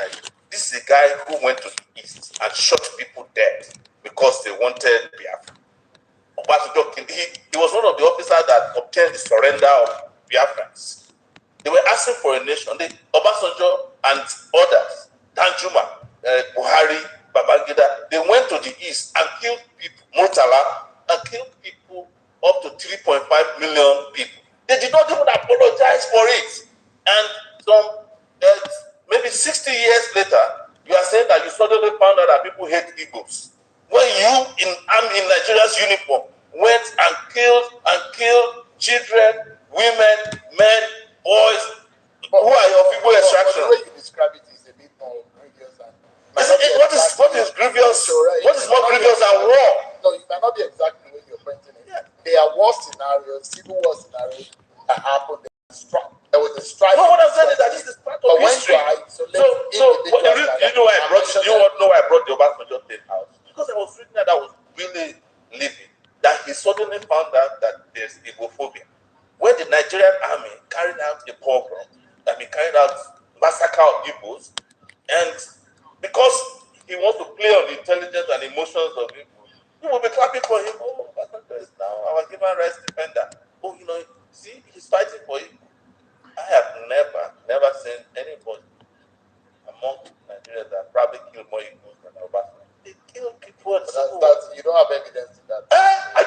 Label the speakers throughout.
Speaker 1: Nigeria. This is a guy who went to the east and shot people dead because they wanted Biafra. He was one of the officers that obtained the surrender of Biafrans. They were asking for a nation. Obasanjo and others, Danjuma, Buhari, Babangida, they went to the east and killed people, Murtala, and killed people up to 3.5 million people. They did not even apologize for it. And some, maybe 60 years later, you are saying that you suddenly found out that people hate Igbos. When you, in Nigeria's uniform, went and killed children, women, men, boys, who are your people extraction?
Speaker 2: The way you describe it is a bit more grievous.
Speaker 1: What is grievous? What is more grievous than war?
Speaker 2: No, it might not be exactly the way you're pointing it. Yeah. There are war scenarios, civil war scenarios that happened. There was a strike.
Speaker 1: No, what I'm saying is that this is part of history. You know why I brought the Obasanjo thing out? Because I was reading that I was really living. That he suddenly found out that there's Igbophobia. When the Nigerian army carried out a pogrom, carried out massacre of Igbos, and because he wants to play on the intelligence and emotions of people, you will be clapping for him. Oh, Obasanjo is now our human rights defender. Oh, see, he's fighting for you. I have never seen anybody among Nigerians that probably killed more Igbos than Obasanjo. They kill people.
Speaker 2: You don't have evidence in that.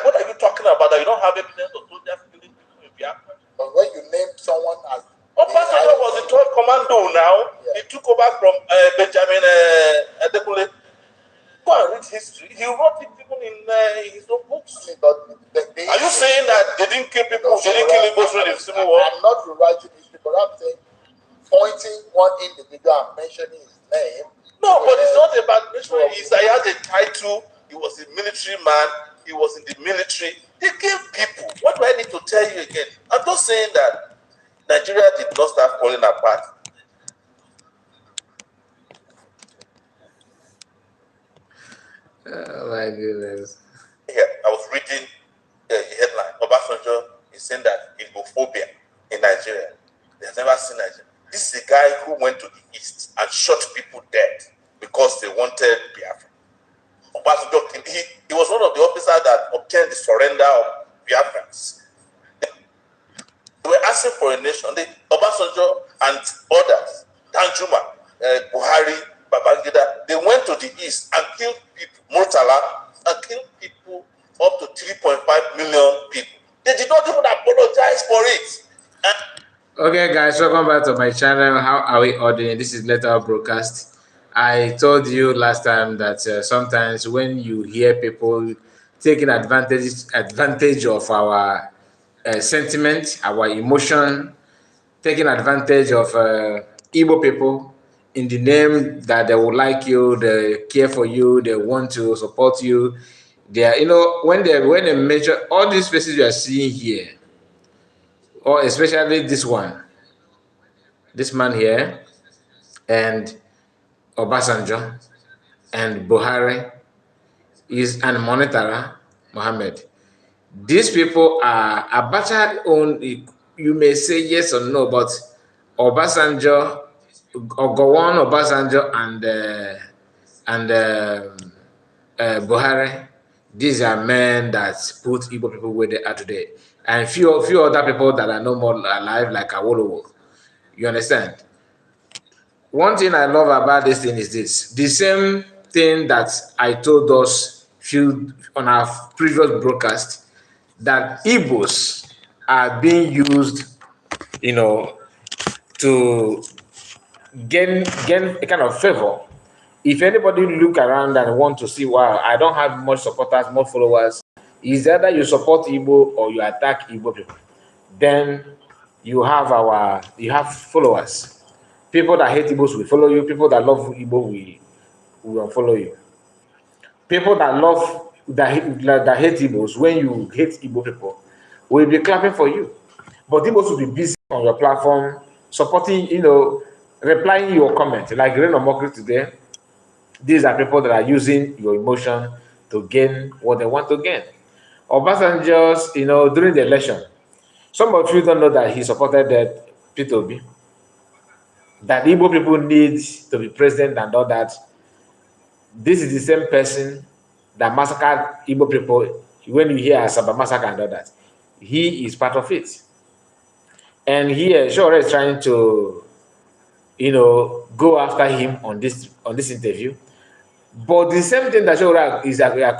Speaker 1: What are you talking about? That you don't have evidence of soldiers killing people in Biafra?
Speaker 2: But when you name someone as
Speaker 1: Obasanjo was the 12th commando now. Yeah. He took over from Benjamin Adekunle. Go and read history. He wrote it even in his own books. Are you saying that they didn't kill people? They didn't kill Igbos in the Civil War?
Speaker 2: I'm not rewriting history, but I'm saying pointing one individual and mentioning his name.
Speaker 1: No, but it's not about mentioning. He has a title. He was a military man. He was in the military. He killed people. What do I need to tell you again? I'm just saying that Nigeria did not start falling apart.
Speaker 3: Oh my goodness.
Speaker 1: Yeah, I was reading the headline. Obasanjo is saying that Igbophobia in Nigeria. They have never seen Nigeria. This is a guy who went to the east and shot people dead because they wanted Biafra. Obasanjo, he was one of the officers that obtained the surrender of Biafrans. They were asking for a nation. Obasanjo and others, Danjuma, Buhari, Babangida, they went to the east and killed people, Murtala, and killed people up to 3.5 million people. They did not even apologize for it.
Speaker 3: Okay, guys, welcome back to my channel. How are we all doing? This is Letter Broadcast. I told you last time that sometimes when you hear people taking advantage of our sentiment, our emotion, taking advantage of Igbo people in the name that they will like you, they care for you, they want to support you. They are, when they measure all these faces you are seeing here, or especially this one, this man here, and Obasanjo, and Buhari, and Monetara Mohammed. These people are Abacha own. You may say yes or no, but Obasanjo, Ogowon Obasanjo, Buhari, these are men that put Igbo people where they are today, and few other people that are no more alive, like Awolowo. You understand? One thing I love about this thing is this: the same thing that I told us on our previous broadcast, that Igbos are being used, to gain a kind of favor. If anybody look around and want to see, wow, I don't have much supporters, more followers, is either you support Igbo or you attack Igbo people. Then you have followers. People that hate Igbos will follow you. People that love Igbo will unfollow you. People that hate Igbos, when you hate Igbo people, will be clapping for you. But Igbos will be busy on your platform, supporting, replying your comment. Like Reno Mokri today, these are people that are using your emotion to gain what they want to gain. Obasanjo's, during the election, some of you don't know that he supported that P2B. that Igbo people need to be president and all that, this is the same person that massacred Igbo people. When you hear Asaba massacre and all that, he is part of it. And here, Shore is trying to, go after him on this interview. But the same thing that Shore is accused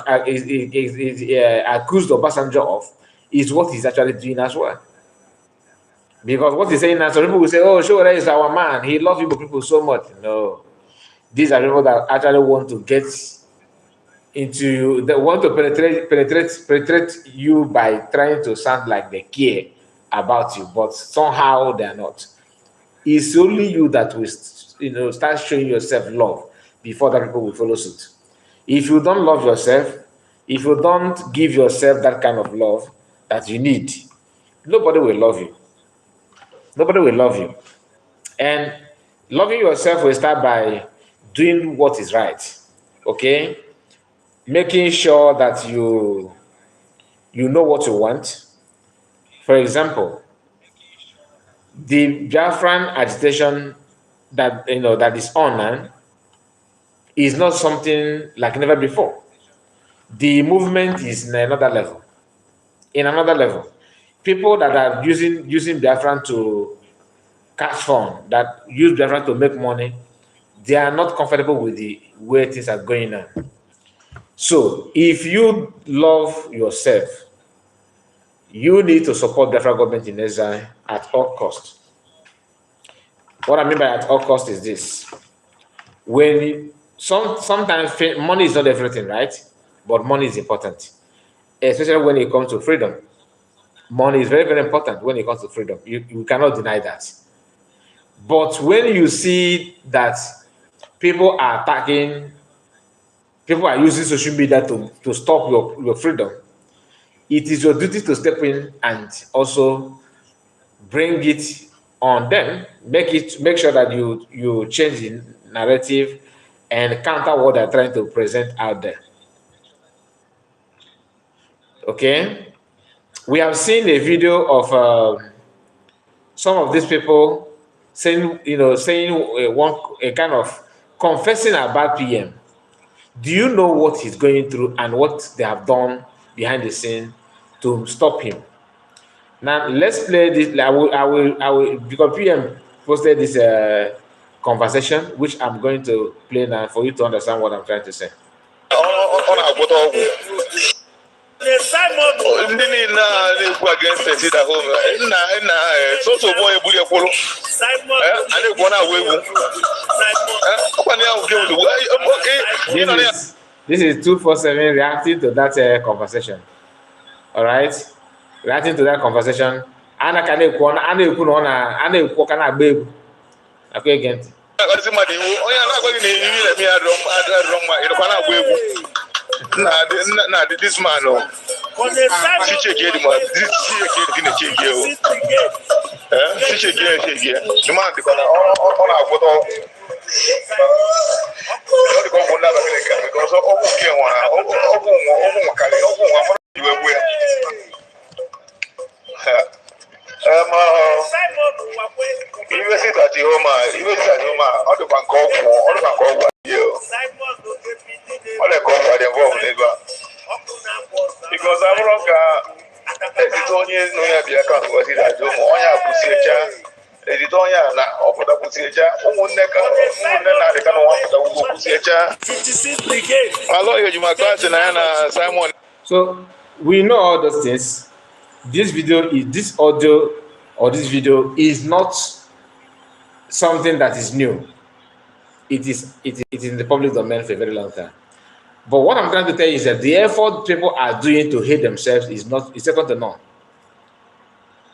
Speaker 3: of Obasanjo of is what he's actually doing as well. Because what he's saying now, some people will say, "Oh, Shore is our man. He loves people so much." No, these are people that actually want to get into, they want to penetrate you by trying to sound like they care about you, but somehow they are not. It's only you that will, start showing yourself love before that people will follow suit. If you don't love yourself, if you don't give yourself that kind of love that you need, nobody will love you. Nobody will love you. And loving yourself will start by doing what is right. Okay? Making sure that you know what you want. For example, the Biafran agitation that is on now is not something like never before. The movement is in another level. In another level. People that are using Biafran to catch fun, that use Biafran to make money, they are not comfortable with the way things are going on. So if you love yourself, you need to support Biafra government in exile at all costs. What I mean by at all costs is this. When sometimes money is not everything, right? But money is important, especially when it comes to freedom. Money is very, very important when it comes to freedom. You cannot deny that. But when you see that people are attacking, people are using social media to stop your freedom, it is your duty to step in and also bring it on them, make sure that you change the narrative and counter what they're trying to present out there. Okay, we have seen a video of some of these people saying, a kind of confessing about PM. Do you know what he's going through and what they have done behind the scene to stop him? Now let's play this. I will because PM posted this conversation, which I'm going to play now for you to understand what I'm trying to say.
Speaker 1: ndị niile na-ekwu against it at home nna soso bụ onye buru ekwuru a na-ekwu na agwa egwu ọkwa na ya nke ozugbo.
Speaker 3: This is 247 reacting to that conversation. All right, reacting to that conversation. Ana ka na-ekwu na ọ na-ekwu ka na-agba egwu akwa ege ntị.
Speaker 1: Ọzi mmadụ iwu onye na-agwaghị na ihe na-eme ya adịrọ mma ịrụkwa na-agba egwu na this man because I'm wrong. Onye no ya bịa ka ngozi na do mo onye akwụsiecha edito onye na ọpụta kwụsiecha ụmụnne na adịka na nwapụta ugwu kwụsiecha 56 brigade alo ihe juma class na ya na Simon.
Speaker 3: So we know all those things. This audio or this video is not something that is new. It is in the public domain for a very long time. But what I'm trying to tell you is that the effort people are doing to hate themselves is second to none.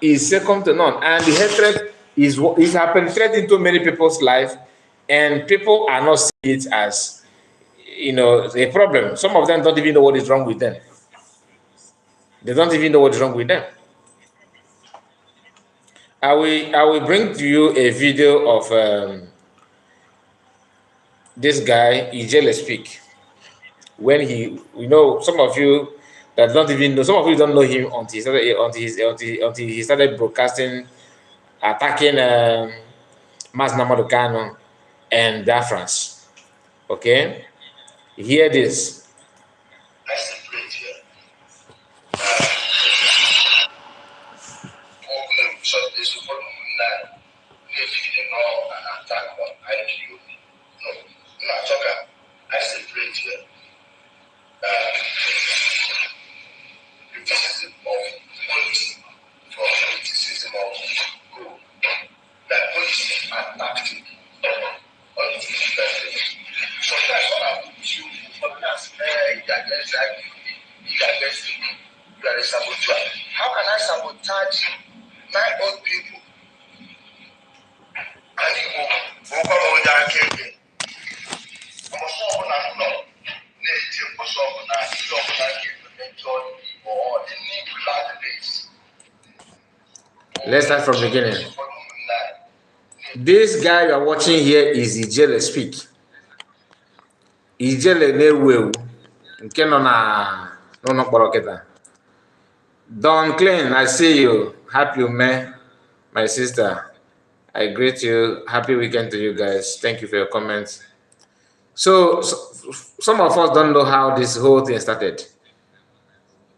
Speaker 3: Is second to none, and the hatred is penetrating into many people's life, and people are not seeing it as a problem. Some of them don't even know what is wrong with them. They don't even know what is wrong with them. I will bring to you a video of this guy Ijele speak. When some of you that don't even know, some of you don't know him until he started broadcasting, attacking Mas Namadukano, and Biafrans. Okay? Hear this.
Speaker 2: I separate here. So this is what if you know an attack on IPO. No, not talking. I separate here. Criticism of policy from criticism of goal. That policy and tactic on its independence. Sometimes when I put you for that, you are a saboteur. How can I sabotage my own people? And you go over that campaign. I'm so not know. Native was over that. You don't like it, enjoy or any blood days.
Speaker 3: Let's start from the beginning. This guy you are watching here is Ijele speak. Ijele na-ewu nke nọ na n'ụlọ mkpọrọ kịta. Don Klein, I see you. Happy man, my sister. I greet you. Happy weekend to you guys. Thank you for your comments. So some of us don't know how this whole thing started.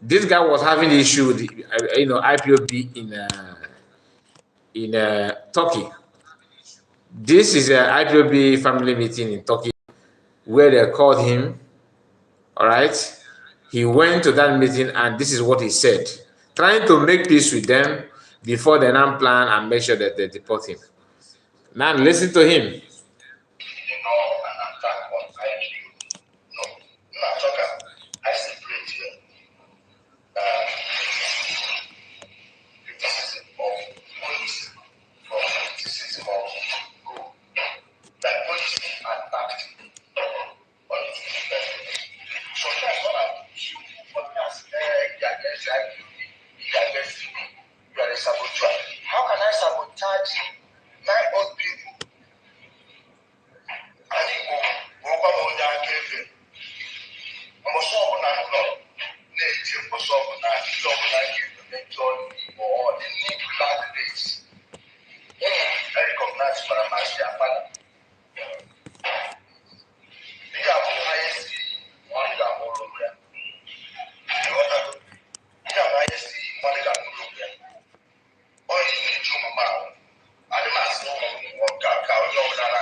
Speaker 3: This guy was having the issue with IPOB in Turkey. This is an IPOB family meeting in Turkey where they called him. All right, he went to that meeting and this is what he said, trying to make peace with them before they now plan and make sure that they deport him. Now listen to him.
Speaker 2: How can I sabotage my own people? And you go over that campaign. I'm so not native was over that. You don't like it, enjoy or any blood days. I recognize for my father. We have highest one that all over. We have highest one that all over. All you need to know about. I must know what Kakao, your woman.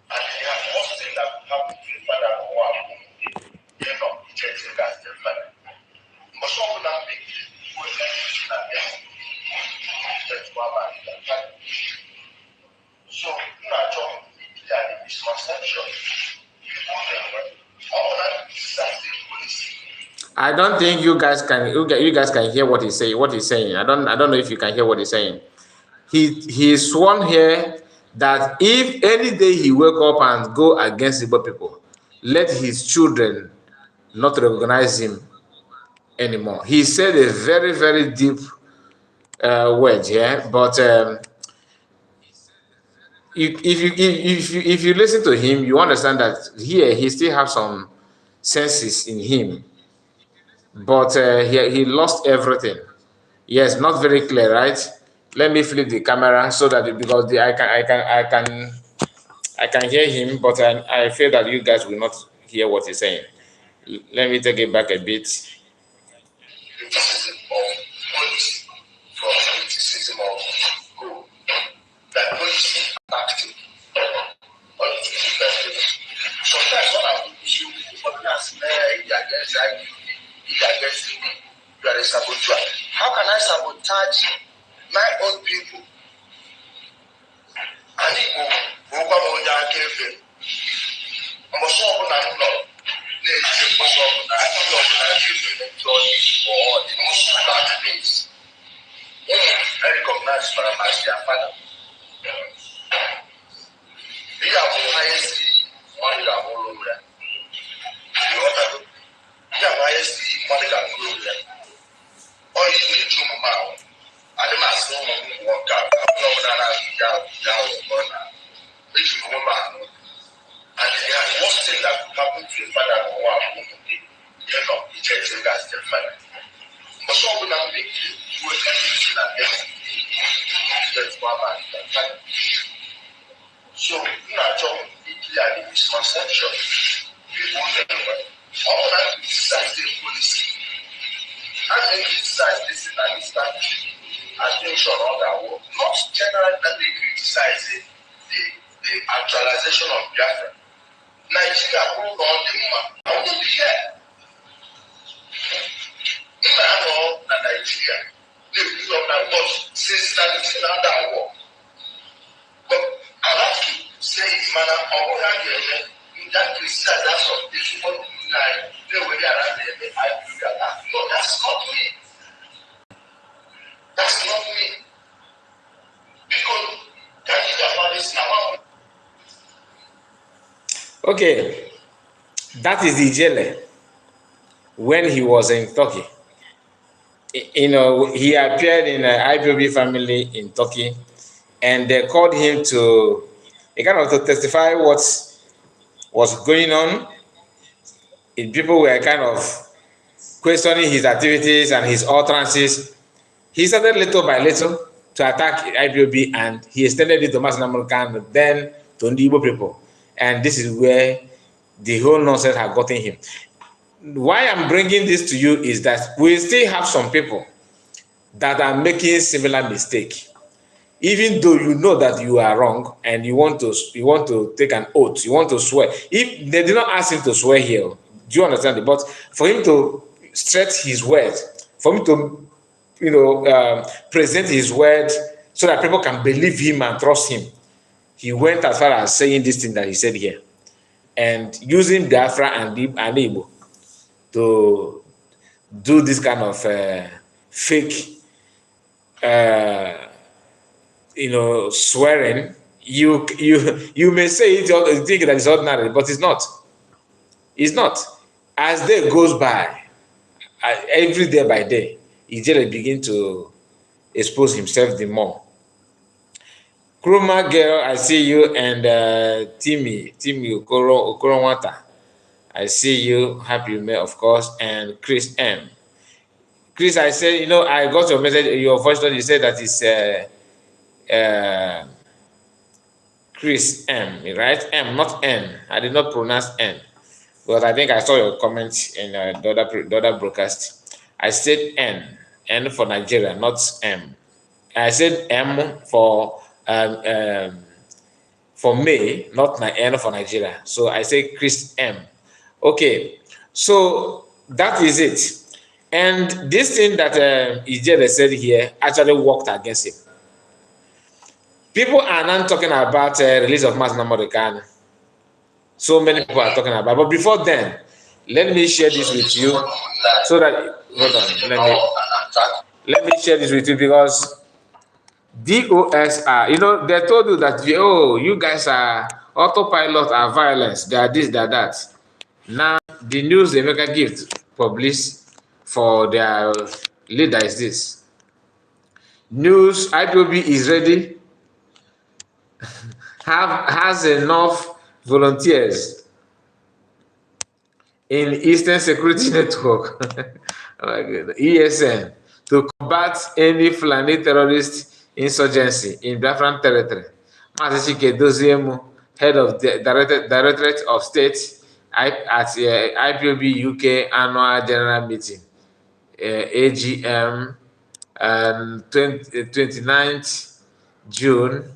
Speaker 2: And they have one thing that will happen to your father or one. They're not rejecting that their father. But some of them think we're not using that. That's why I'm father. So, not all that is misconception. All that is something policy.
Speaker 3: I don't think you guys can hear what he's saying. I don't know if you can hear what he's saying. He sworn here that if any day he wake up and go against Igbo people, let his children not recognize him anymore. He said a very, very deep word here, but if you listen to him, you understand that here he still have some senses in him, but he lost everything. Yes, not very clear, right? Let me flip the camera so that because I can hear him, but I feel that you guys will not hear what he's saying. Let me take it back a bit.
Speaker 2: Criticism of policy from criticism of goal. That policy tactic on its independence. Sometimes when I put you for that, you are a saboteur. How can I sabotage my own people? And you go over that campaign. I'm so not know. Native was over that. You don't enjoy or the most bad days. I recognize for my father. We have highest one that all over. We have highest one that all over. All you need to know. I don't know so many work out. I'm not down. Which is woman. And the worst thing that could happen to your father or one woman, you're not rejecting that their father. But some of them make you do everything against that's one man. So, the misconception. People all that criticize the police. And they criticize this and this attention on that work. Not generally that they criticize the actualization of Biafra. Nigeria hold on the woman. I want to be here. Nigeria, they put up that watch since 1900 war. But I have to say it, madam, all that in that criticize that some people they were there and they I do that. No, that's not me. That's not me. Because that is about this now.
Speaker 3: Okay, that is the jailer when he was in Turkey. You know, he appeared in an IPOB family in Turkey, and they called him to kind of to testify what was going on. People were kind of questioning his activities and his utterances. He started little by little to attack IPOB, and he extended it to Mass American, then to Igbo people. And this is where the whole nonsense had gotten him. Why I'm bringing this to you is that we still have some people that are making similar mistake. Even though you know that you are wrong and you want to take an oath, you want to swear. If they did not ask him to swear here, do you understand it? But for him to stretch his word, for him to present his word so that people can believe him and trust him, he went as far as saying this thing that he said here, and using Biafra and Igbo to do this kind of fake, swearing. You may say it, you think that it's ordinary, but it's not. It's not. As day goes by, every day by day, Ijele begin to expose himself the more. Kruma girl, I see you, and Timmy Okoronwata, I see you. Happy May, of course, and Chris M. Chris, I said, I got your message, your voice note. You said that it's Chris M, right? M, not N. I did not pronounce N, but I think I saw your comment in the other broadcast. I said N for Nigeria, not M. I said M for May, not N for Nigeria. So I say Chris M. Okay, so that is it. And this thing that Ijele said here actually worked against him. People are now talking about release of Mass Namorikana. So many people are talking about. But before then, let me share this with you so that hold on. Let me share this with you because DOS are, they told you that you guys are autopilot are violence, they are this, they are that. Now the news they make a gift published for their leader is this. News IPOB is ready, has enough volunteers in Eastern Security Network, oh my God, ESN, to combat any Fulani terrorist insurgency in Biafran territory. Masachike Doziemu, head of the Directorate of State at IPOB UK Annual General Meeting, AGM, 29th June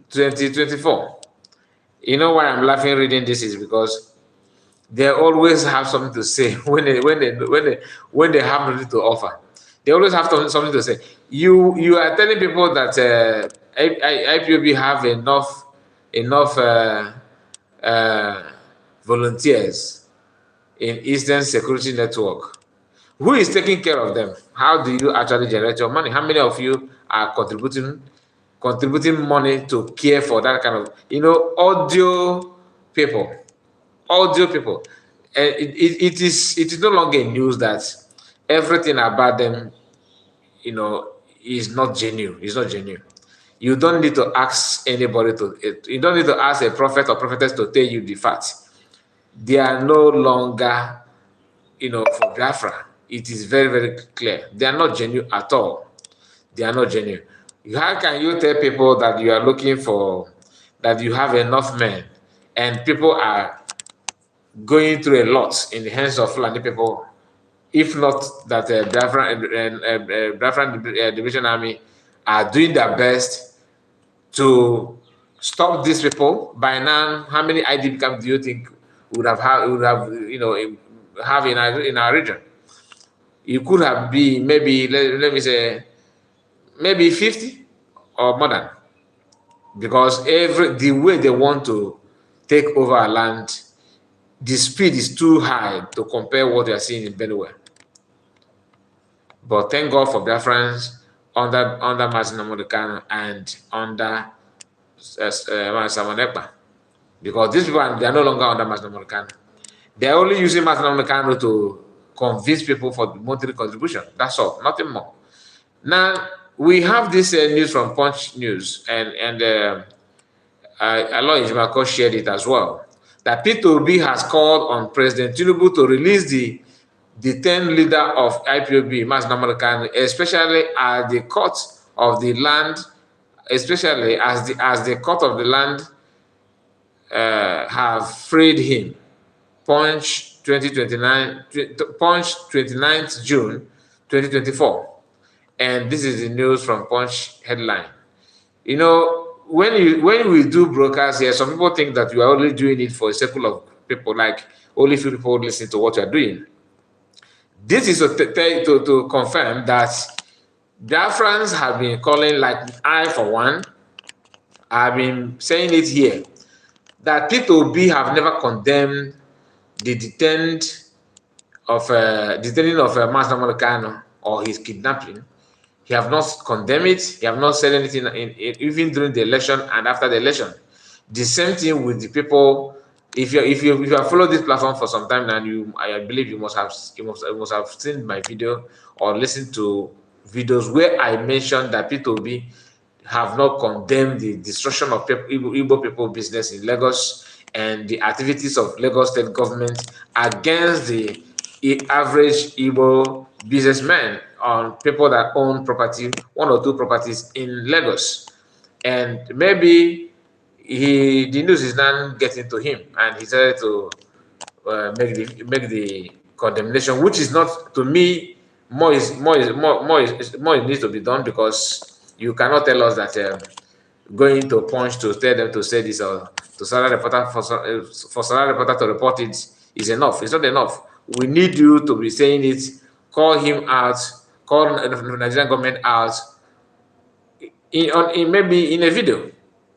Speaker 3: 2024. You know why I'm laughing reading this is because they always have something to say when they have nothing to offer. They always have something to say. You are telling people that IPOB have enough volunteers in Eastern Security Network. Who is taking care of them? How do you actually generate your money? How many of you are contributing money to care for that kind of audio people? It is no longer news that everything about them is not genuine. It's not genuine. You don't need to ask anybody you don't need to ask a prophet or prophetess to tell you the facts. They are no longer for Biafra. it is very, very clear. They are not genuine at all. They are not genuine. How can you tell people that you are looking for, that you have enough men, and people are going through a lot in the hands of Fulani people, if not that Biafran Division Army are doing their best to stop these people? By now, how many IDP camps do you think would have have in our region? It could have been maybe, let me say, maybe 50 or more than, because the way they want to take over our land, the speed is too high to compare what they are seeing in Benue. But thank God for Biafrans under Martin Namodekano and under Simon Ekpa, because these people, they are no longer under Martin Namodekano. They are only using Martin Namodekano to convince people for the monthly contribution. That's all, nothing more. Now we have this news from Punch News, and Aloy Ijimako shared it as well, that P2B has called on President Tinubu to release the detained leader of IPOB, Mas Namarakan, especially as the court of the land, especially as the court of the land have freed him. Punch 2029, Punch 29th June 2024. And this is the news from Punch headline. You know, when we do broadcasts here, some people think that you are only doing it for a circle of people, like only few people listen to what you are doing. This is to confirm that Biafrans have been calling, like I for one, I've been saying it here, that P2B have never condemned the detaining of Master Moricano or his kidnapping. He have not condemned it. He have not said anything even during the election and after the election. The same thing with the people. If you have followed this platform for some time now, I believe you must have seen my video or listened to videos where I mentioned that P2B have not condemned the destruction of Igbo people business in Lagos and the activities of Lagos state government against the average Igbo businessman on people that own property, one or two properties in Lagos. And maybe the news is now getting to him, and he started to make the condemnation, which is not, to me, more needs to be done, because you cannot tell us that going to Punch to tell them to say this, or to Salary Reporter for Salary Reporter to report it is enough. It's not enough. We need you to be saying it. Call him out. Call the Nigerian government out. Maybe in a video,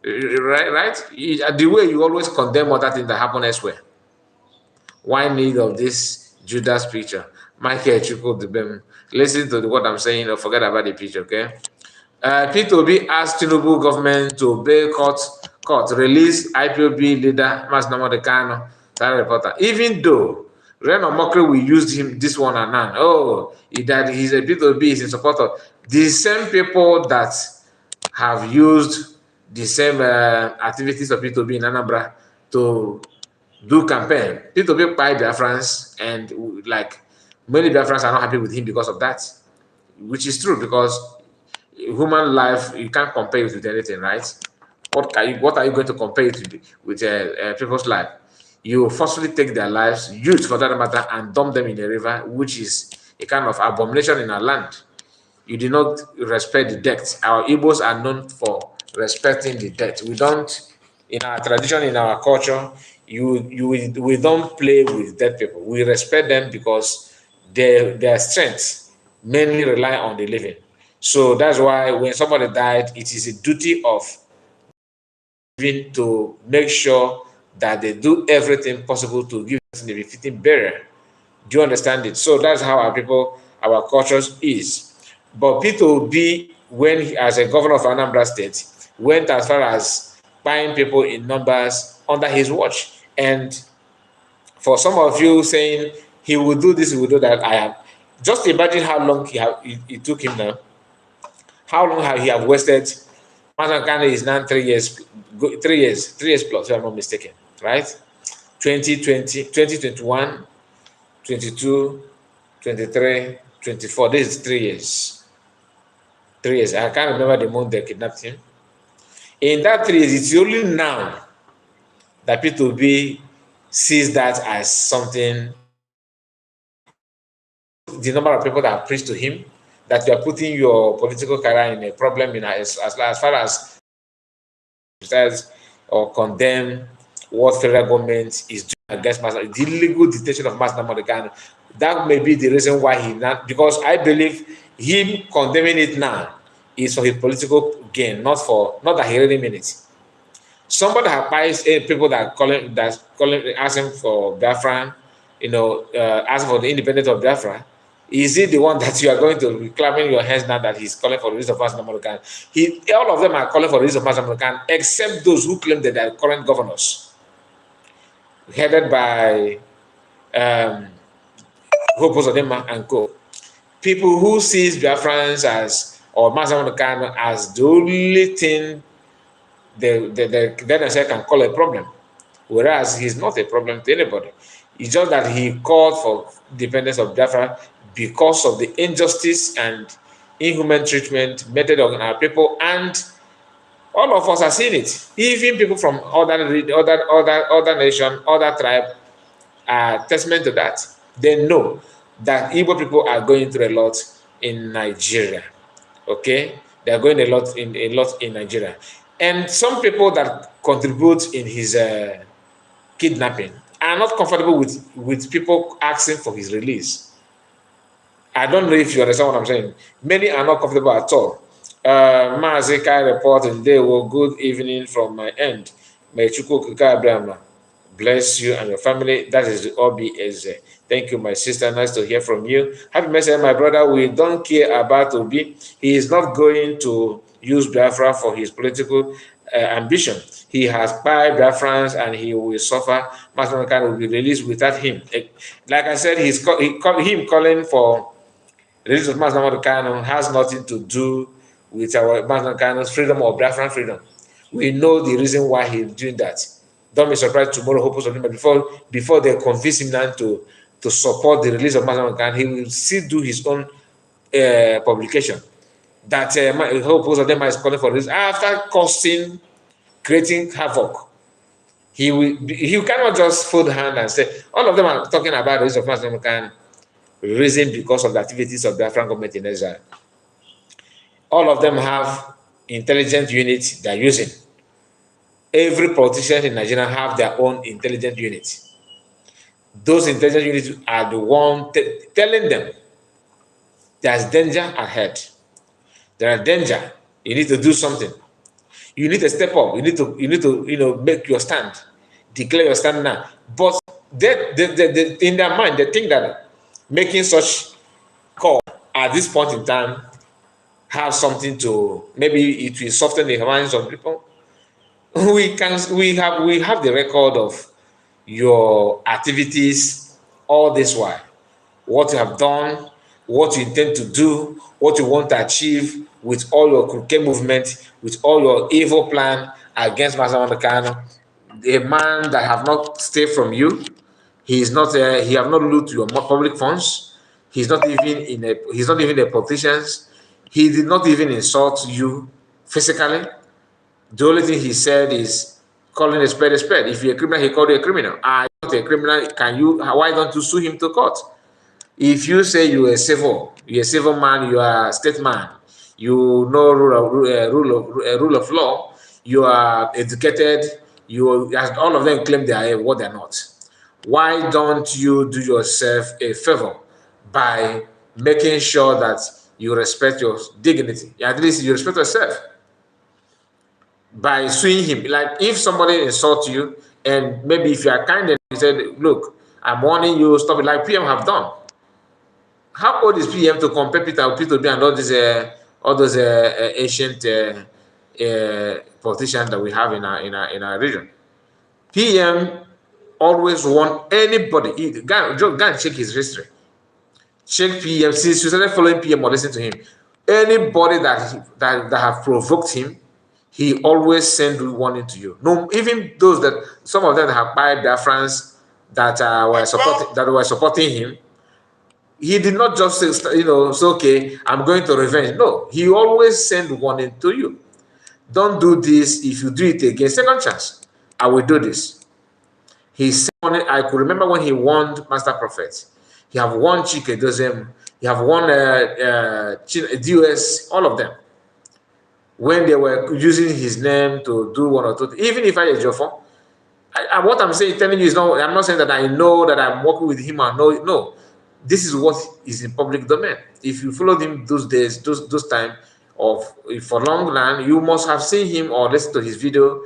Speaker 3: right? The way you always condemn other things that happen elsewhere. Why need of this Judas picture? Michael Chukwudubem. Listen to what I'm saying, or forget about the picture, okay? P2B asked Tinubu government to bail court release IPOB leader Mas Namodekano, reporter. Even though Reno Mokri will use this one and none. Oh, that he's a P2B, is in support of the same people that have used the same activities of P2B in Anambra to do campaign. P2B by Biafrans, and like many Biafrans are not happy with him because of that, which is true, because human life, you can't compare it with anything, right? What are you going to compare it with people's life? You forcefully take their lives, youth for that matter, and dump them in a river, which is a kind of abomination in our land. You do not respect the dead. Our Igbos are known for respecting the dead. We don't, in our tradition, in our culture, we don't play with dead people. We respect them because their strength mainly rely on the living. So that's why when somebody died, it is a duty of living to make sure that they do everything possible to give us a befitting burial. Do you understand it? So that's how our people, our cultures is. But P2B, when he, as a governor of Anambra State, went as far as buying people in numbers under his watch. And for some of you saying he will do this, he will do that, I have just imagine how long it took him now. How long have he have wasted? Mazangane is now 3 years, 3 years plus, if I'm not mistaken, right? 2020, 2021, 22, 23, 24. This is 3 years. 3 years. I can't remember the month they kidnapped him. In that 3 years, it's only now that P2B sees that as something, the number of people that have preached to him, that you are putting your political career in a problem in as far as criticize or condemn what federal government is doing against the illegal detention of mass Namorgan. That may be the reason why he not, because I believe him condemning it now is for his political gain, not that he really mean it. Somebody that buys people that calling asking for Biafra, asking for the independence of Biafra. Is he the one that you are going to be clapping your hands now that he's calling for the release of Mass Namorgan? All of them are calling for the release of Mass Namorgan, except those who claim that they are current governors, headed by Hope Uzodinma and co. People who sees Biafrans as or Mass Namorgan as the only thing they themselves can call a problem, whereas he's not a problem to anybody. It's just that he called for independence of Biafra because of the injustice and inhuman treatment meted on our people, and all of us are seeing it. Even people from other nation, other tribe are testament to that. They know that Igbo people are going through a lot in Nigeria. Okay, they are going a lot in Nigeria, and some people that contribute in his kidnapping are not comfortable with people asking for his release. I don't know if you understand what I'm saying. Many are not comfortable at all. Mazika report today. Well, good evening from my end. May Chukwu Abraham bless you and your family. That is the Obi. Thank you, my sister. Nice to hear from you. Happy message, my brother. We don't care about Obi. He is not going to use Biafra for his political ambition. He has spied Biafrans and he will suffer. Master will be released without him. Like I said, him calling for release of Master Kano has nothing to do with our Master Kano's freedom or Biafran freedom. We know the reason why he's doing that. Don't be surprised tomorrow, hopefully, before they convince him now to support the release of Master Kano, he will still do his own publication. That Hope Uzodinma is calling for this after creating havoc. He cannot just fold hand and say all of them are talking about the release of Master Kano reason because of the activities of the Biafran government in Israel. All of them have intelligence units they're using. Every politician in Nigeria have their own intelligence unit. Those intelligence units are the one telling them there's danger ahead. There are danger. You need to do something. You need to step up. You need to make your stand, declare your stand now. But they in their mind, they think that making such call at this point in time have something to, maybe it will soften the minds of people. We have the record of your activities all this while, what you have done, what you intend to do, what you want to achieve with all your crooked movement, with all your evil plan against Master Kano, a man that have not stayed from you. He is not. He have not looked your public funds. He's not even a politician. He did not even insult you physically. The only thing he said is calling a spade a spade. If you're a criminal, he called you a criminal. Are you not a criminal? Why don't you sue him to court? If you say you're a civil man, you are a statesman, you know rule of law, you are educated, all of them claim they are what they're not. Why don't you do yourself a favor by making sure that you respect your dignity? At least you respect yourself by suing him. Like if somebody insults you, and maybe if you are kind and you said, look, I'm warning you, stop it, like PM have done. How old is PM to compare Peter B and all those ancient politicians that we have in our region? PM always want anybody. Go and check his history. Check PM. Since you started following PM or listening to him, anybody that have provoked him, he always send warning to you. No, even those that some of them have bought Biafrans that were supporting him. He did not just say, say, okay, I'm going to revenge. No, he always sent warning to you. Don't do this. If you do it again, second chance, I will do this. He said, I could remember when he warned Master Prophet. He have warned Chike Dozem. He have warned DOS, all of them. When they were using his name to do one or two, even if I Ejiofor, what I'm saying, telling you is not. I'm not saying that I know that I'm working with him or no. This is what is in public domain. If you followed him those days, those time of for long run, you must have seen him or listened to his video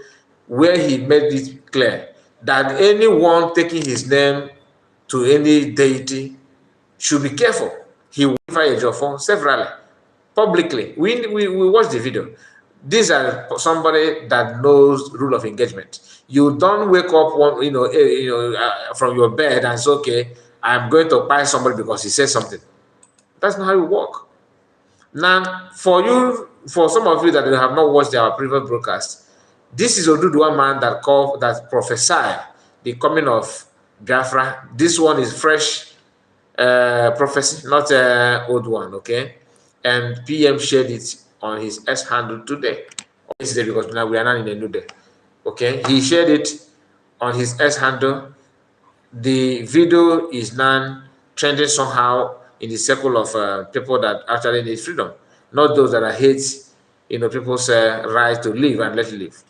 Speaker 3: where he made it clear that anyone taking his name to any deity should be careful. He will fire your phone severally, publicly. We watched the video. These are somebody that knows rule of engagement. You don't wake up from your bed and say, okay, I'm going to buy somebody because he said something. That's not how you work. Now, for some of you that have not watched our previous broadcast, this is Oduduwa man that prophesied the coming of Biafra. This one is fresh prophecy, not old one, okay? And PM shared it on his S handle today. Yesterday, because now we are not in a new day. Okay, he shared it on his S handle. The video is now trending somehow in the circle of people that actually need freedom, not those that are hate, people's right to live and let live.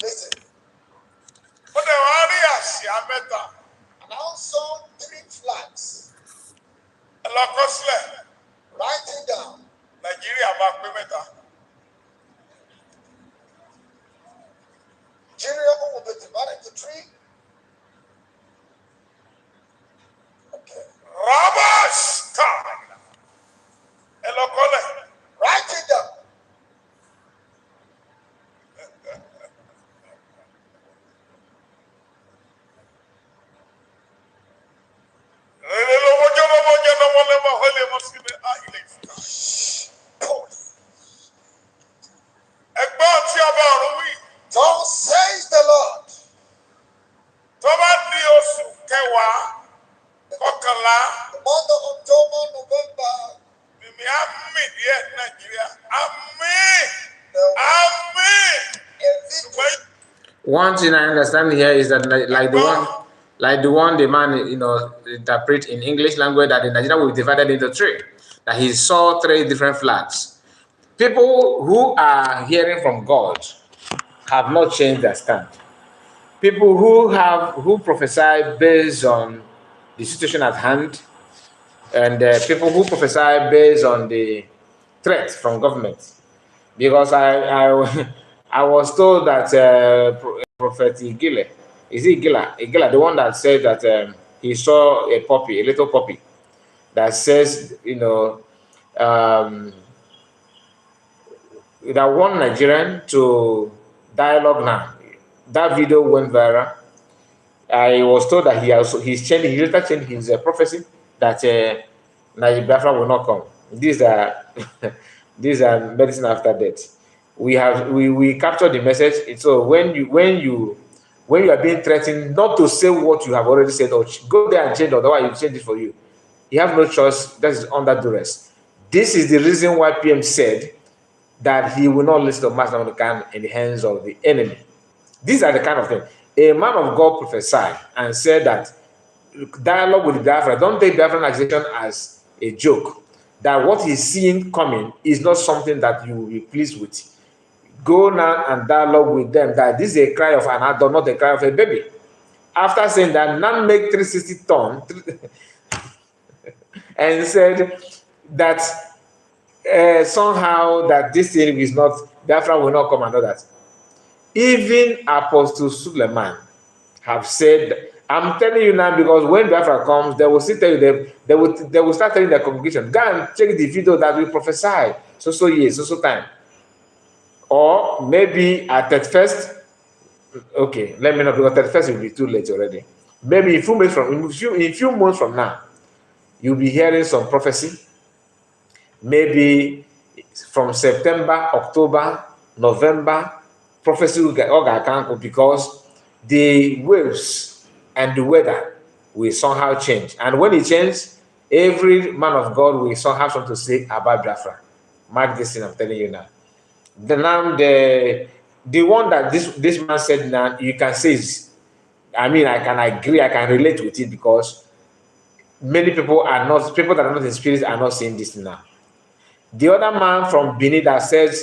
Speaker 2: Listen. And I saw 3 flags. Write it down. 9jeria will be divided into 3. Okay. Write it down. Thus says the Lord. The month of October, November.
Speaker 3: One thing I understand here is that like the one the man interpret in English language, that in Nigeria will be divided into 3. That he saw 3 different flags. People who are hearing from God have not changed their stand. People who prophesy based on the situation at hand, and people who prophesy based on the threat from government. Because I was told that Prophet Igile, is it Igila, the one that said that he saw a little puppy, that says, that one Nigerian to dialogue now. That video went viral. I was told that he later changed his prophecy that Biafra will not come. These are these are medicine after death. We captured the message. So when you are being threatened not to say what you have already said, or go there and change, otherwise you change it for you. You have no choice. That is under duress. This is the reason why PM said that he will not listen to Master Namdekan in the hands of the enemy. These are the kind of things. A man of God prophesied and said that dialogue with Biafra, don't take Biafran accusation as a joke. That what he's seeing coming is not something that you will be pleased with. Go now and dialogue with them that this is a cry of an adult, not a cry of a baby. After saying that, none make 360 ton and said that somehow that this thing is not, Biafra will not come and know that. Even Apostle Suleiman have said, I'm telling you now, because when Biafra comes, they will still tell you, they will start telling their congregation, go and check the video that we prophesy, so years, so time. Or maybe at 31st, okay, let me know, because 31st will be too late already. Maybe in a few months from now, you'll be hearing some prophecy. Maybe from September, October, November, prophecy will because the waves and the weather will somehow change. And when it changes, every man of God will somehow have something to say about Biafra. Mark this thing, I'm telling you now. The one that this man said now, you can say is, I mean, I can agree, I can relate with it because many people that are not in spirit are not seeing this now. The other man from Benin that said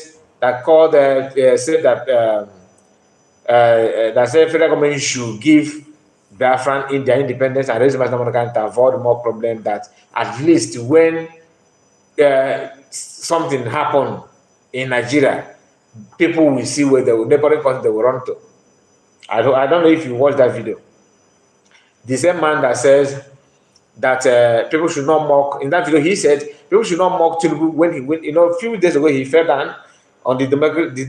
Speaker 3: federal government should give Biafran in their independence and raise national money to avoid more problem, that at least when something happen in Nigeria, people will see where the neighboring country they will run to. I don't know if you watched that video. The same man that says that people should not mock, in that video he said people should not mock Tinubu when a few days ago he fell down on the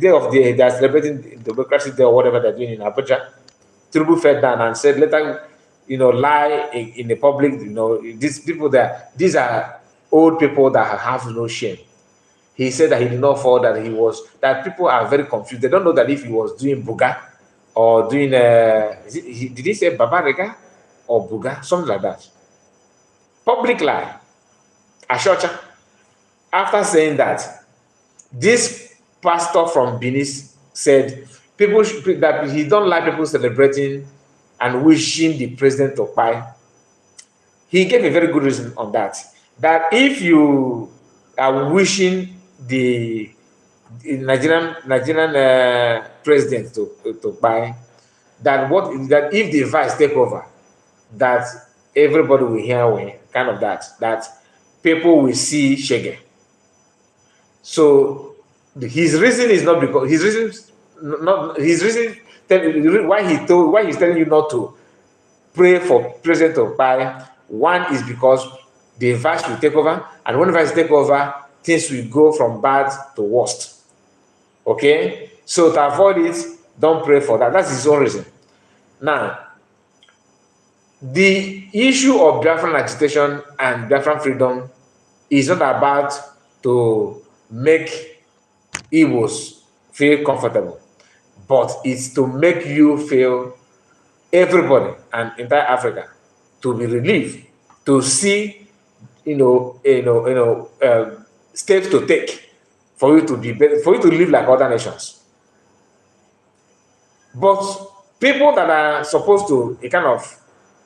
Speaker 3: day of they are celebrating Democracy Day or whatever they're doing in Abuja. Tinubu fell down and said, later, lie in the public. These are old people that have no shame. He said that he did not fall, that people are very confused. They don't know that if he was doing Buga or doing, did he say Babarega or Buga? Something like that. Public lie. Ashocha. After saying that, this pastor from Benin said that he don't like people celebrating and wishing the president to buy. He gave a very good reason on that. That if you are wishing the Nigerian president to buy, that if the vice take over, that everybody will hear kind of that people will see Shege. So his reason is not because why he's telling you not to pray for president to buy. One is because the vice will take over, and when the vice take over, things will go from bad to worst. Okay, so to avoid it, don't pray for that. That's his own reason. Now, the issue of Biafran agitation and Biafran freedom is not about to make Igbos feel comfortable, but it's to make you feel, everybody and entire Africa, to be relieved, to see, steps to take for you to be better, for you to live like other nations. But people that are supposed to kind of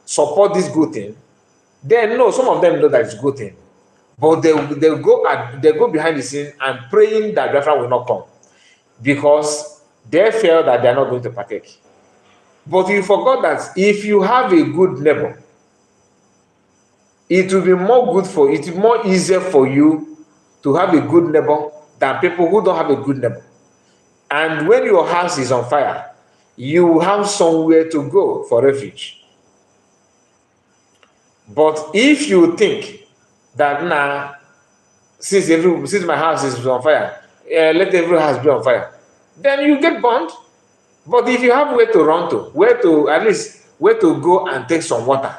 Speaker 3: support this good thing, some of them know that it's a good thing, but they go behind the scene and praying that Biafra will not come because they feel that they are not going to partake. But you forgot that if you have a good neighbor, it will be more easier for you to have a good neighbor than people who don't have a good neighbor. And when your house is on fire, you have somewhere to go for refuge. But if you think that since my house is on fire, let every house be on fire, then you get burned. But if you have where to run to, where to go and take some water,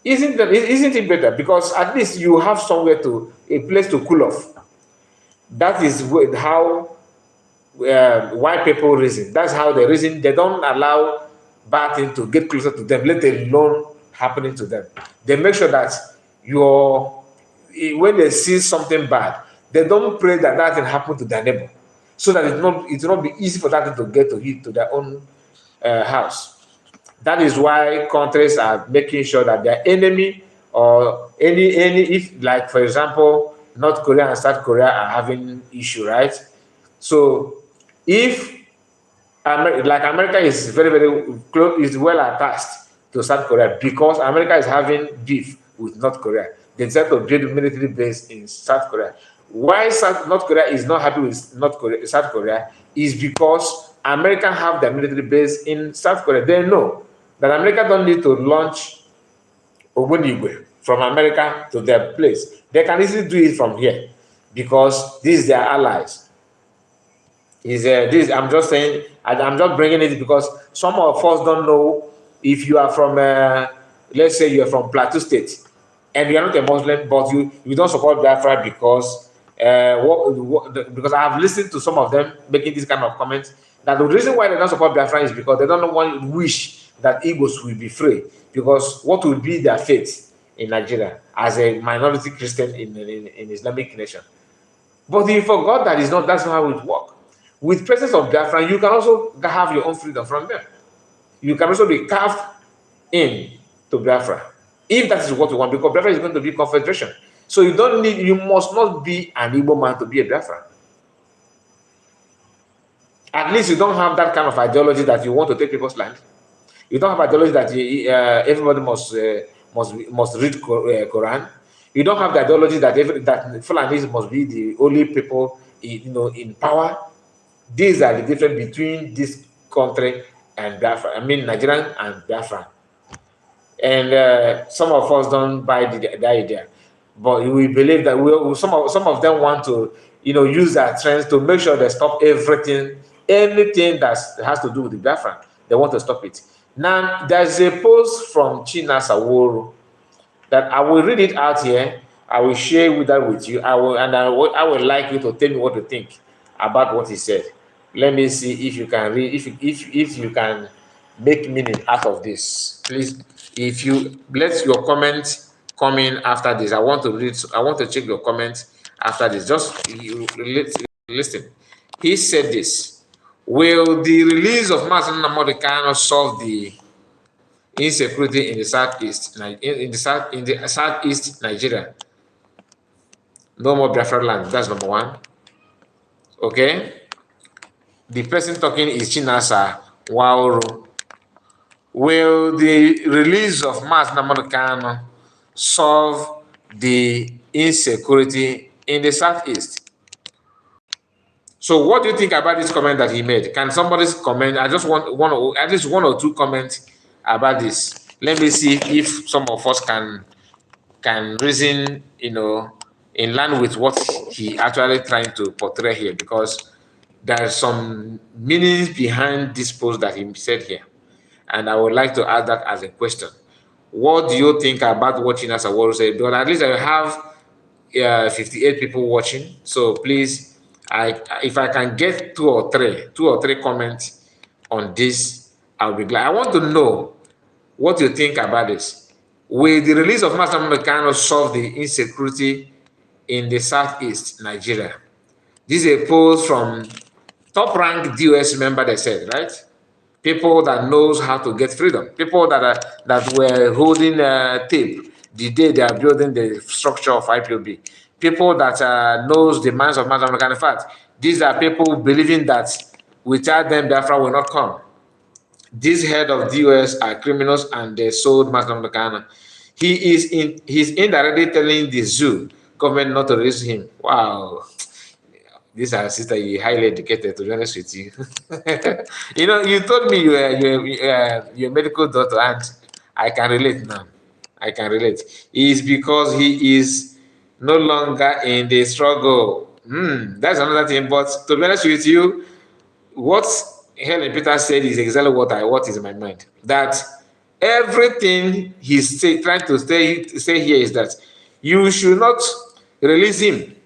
Speaker 3: isn't it better? Because at least you have a place to cool off. That is how white people reason. That's how they reason. They don't allow bad things to get closer to them, let alone happening to them. They make sure that when they see something bad, they don't pray that thing happen to their neighbor, so that it will not be easy for that thing to get to their own house. That is why countries are making sure that their enemy or if, like, for example, North Korea and South Korea are having issue, right? So if America is very, very close, is well attached to South Korea, because America is having beef with North Korea, they decide to build a military base in South Korea. Why North Korea is not happy with South Korea is because America have their military base in South Korea. They know that America don't need to launch Ogbonigwe from America to their place. They can easily do it from here because these are their allies. I'm just saying, I'm just bringing it because some of us don't know. If you are from, let's say you are from Plateau State, and you are not a Muslim, but you don't support Biafra because I have listened to some of them making this kind of comments. That the reason why they don't support Biafra is because they don't want wish that Igbos will be free. Because what will be their fate in Nigeria as a minority Christian in Islamic nation? But he forgot that is not that's not how it works. With presence of Biafra, you can also have your own freedom from them. You can also be carved in to Biafra, if that is what you want, because Biafra is going to be confederation. So you must not be an Igbo man to be a Biafra. At least you don't have that kind of ideology that you want to take people's land. You don't have ideology that everybody must read Quran. You don't have the ideology that that Fulanis must be the only people in power. These are the difference between this country and Biafra. I mean, Nigerian and Biafra. And some of us don't buy the idea, but we believe that some of them want to use their trends to make sure they stop anything that has to do with the Biafra. They want to stop it. Now there's a post from China Saworo that I will read it out here. I will share that with you. I would like you to tell me what you think about what he said. Let me see if you can read, if you can make meaning out of this. Please, if you let your comment come in after this, I want to check your comment after this. Just listen. He said this: will the release of Mazen Namorikano solve the insecurity in the southeast southeast Nigeria? No more Biafra land. That's number one. Okay. The person talking is Chinasa Wauru. Will the release of Mas Namonokano solve the insecurity in the southeast? So, what do you think about this comment that he made? Can somebody comment? I just want at least one or two comments about this. Let me see if some of us can reason, in line with what he actually trying to portray here, because there's some meanings behind this post that he said here. And I would like to add that as a question. What do you think about what China Saworo said? Because at least I have 58 people watching. So please, if I can get two or three comments on this, I'll be glad. I want to know what you think about this. Will the release of Master Mekano solve the insecurity in the southeast Nigeria? This is a post from top-ranked DOS member, they said, right? People that knows how to get freedom. People that were holding tape the day they are building the structure of IPOB. People that knows the minds of Master Mekano. In fact, these are people believing that without them, Biafra will not come. These head of DOS are criminals and they sold Master Mekano. He's indirectly telling the zoo government not to release him. Wow. This our sister, you highly educated, to be honest with you. You told me you're a medical doctor, and I can relate now. I can relate. It's because he is no longer in the struggle. That's another thing. But to be honest with you, what Helen Peter said is exactly what is in my mind. That everything he's trying to say here is that you should not release him.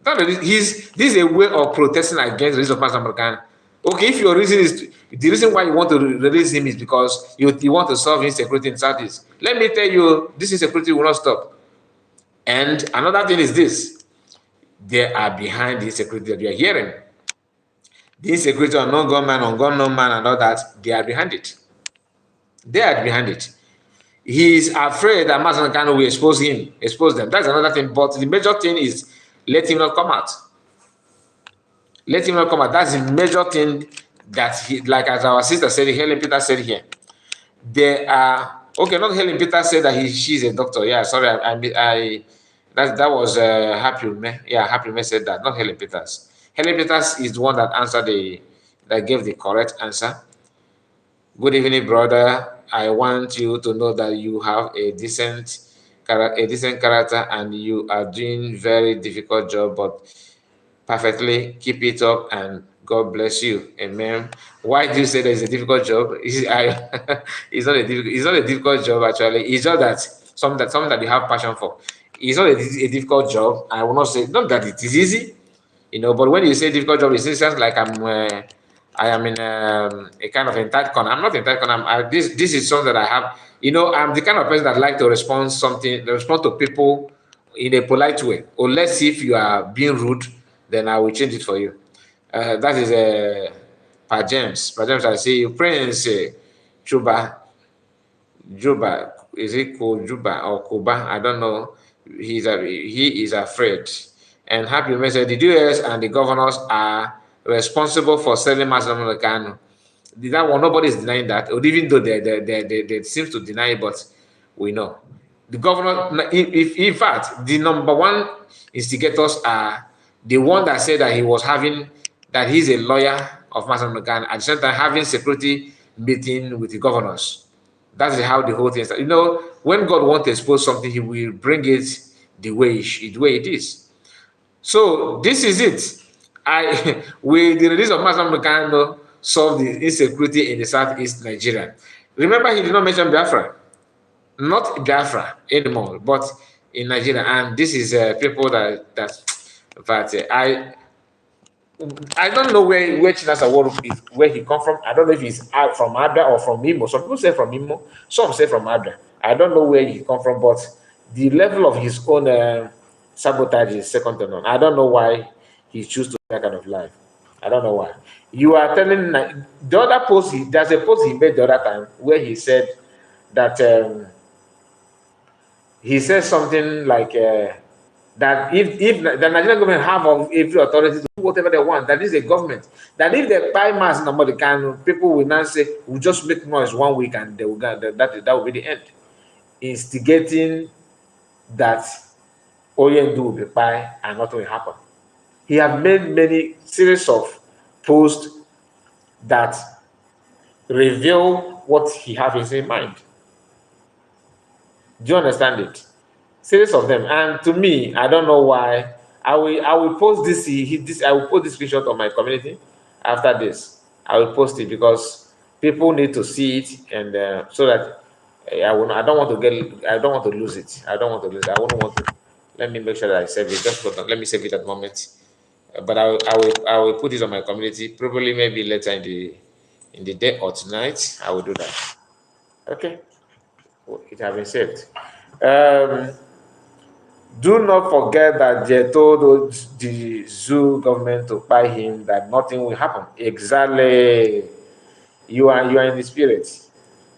Speaker 3: This is a way of protesting against the release of Master American. Okay, if your reason is the reason why you want to release him is because you want to solve insecurity in Southeast. Let me tell you, this insecurity will not stop. And another thing is this: they are behind the insecurity that we are hearing. The insecurity on non-gunman, on gun-non-man, and all that, they are behind it. They are behind it. He is afraid that Master Kano will expose them. That's another thing. But the major thing is let him not come out. Let him not come out. That's the major thing that he, like as our sister said, Helen Peter said here. There are not Helen Peter said that she's a doctor. Yeah, sorry, that was Happy Me. Yeah, Happy Me said that, not Helen Peters. Helen Peters is the one that gave the correct answer. Good evening, brother. I want you to know that you have a decent character and you are doing very difficult job, but perfectly. Keep it up and God bless you. Amen. Why do you say that it's a difficult job? It's not a difficult job actually. It's just that something that you have passion for. It's not a difficult job. I will not say not that it is easy, but when you say difficult job, it sounds like I am in a kind of entitled corner. I'm not entitled corner. This is something that I have. You know, I'm the kind of person that like to respond to people in a polite way. Unless if you are being rude, then I will change it for you. That is Pa James. Pa James, I see you. Prince Chuba. Juba, is it called Juba or Kuba? I don't know. He is afraid. And Happy Meal said the US and the governors are responsible for selling Master Americano. That one, nobody is denying that, or even though they seem to deny it, but we know. The governor, if in fact, the number one instigators are the one that said that he was having, that he's a lawyer of Master Americano, at the same time having security meeting with the governors. That's how the whole thing starts. You know, when God wants to expose something, He will bring it the way it is. So this is it. I with the release of Master Mekano solve the insecurity in the southeast Nigeria. Remember, he did not mention Biafra, not Biafra anymore, but in Nigeria. And this is people I don't know where Chinasa Woro is, where he come from. I don't know if he's out from Abia or from Imo. Some people say from Imo, some say from Abia. I don't know where he come from, but the level of his own sabotage is second to none. I don't know why he choose to that kind of life. I don't know why. You are telling the other post. There's a post he made the other time where he said that he said something like. That if the Nigerian government have of every authority to do whatever they want, that is a government. That if they buy mass number, the can people will not say we'll just make noise 1 week and they will that will be the end. Instigating that Oyendu will be buy and nothing will happen. He have made many series of posts that reveal what he have in his mind. Do you understand it? Series of them, and to me, I don't know why. I will post this. I will post this screenshot on my community after this. I will post it because people need to see it, and so that I don't want to get. I don't want to lose it. I don't want to lose it. I wouldn't want to. Let me make sure that I save it. Just hold on. Let me save it at the moment. But I will put it on my community. Probably maybe later in the day or tonight. I will do that. Okay, it has been saved. Um, Do not forget that they told the zoo government to buy him that nothing will happen. Exactly. You are in the spirit.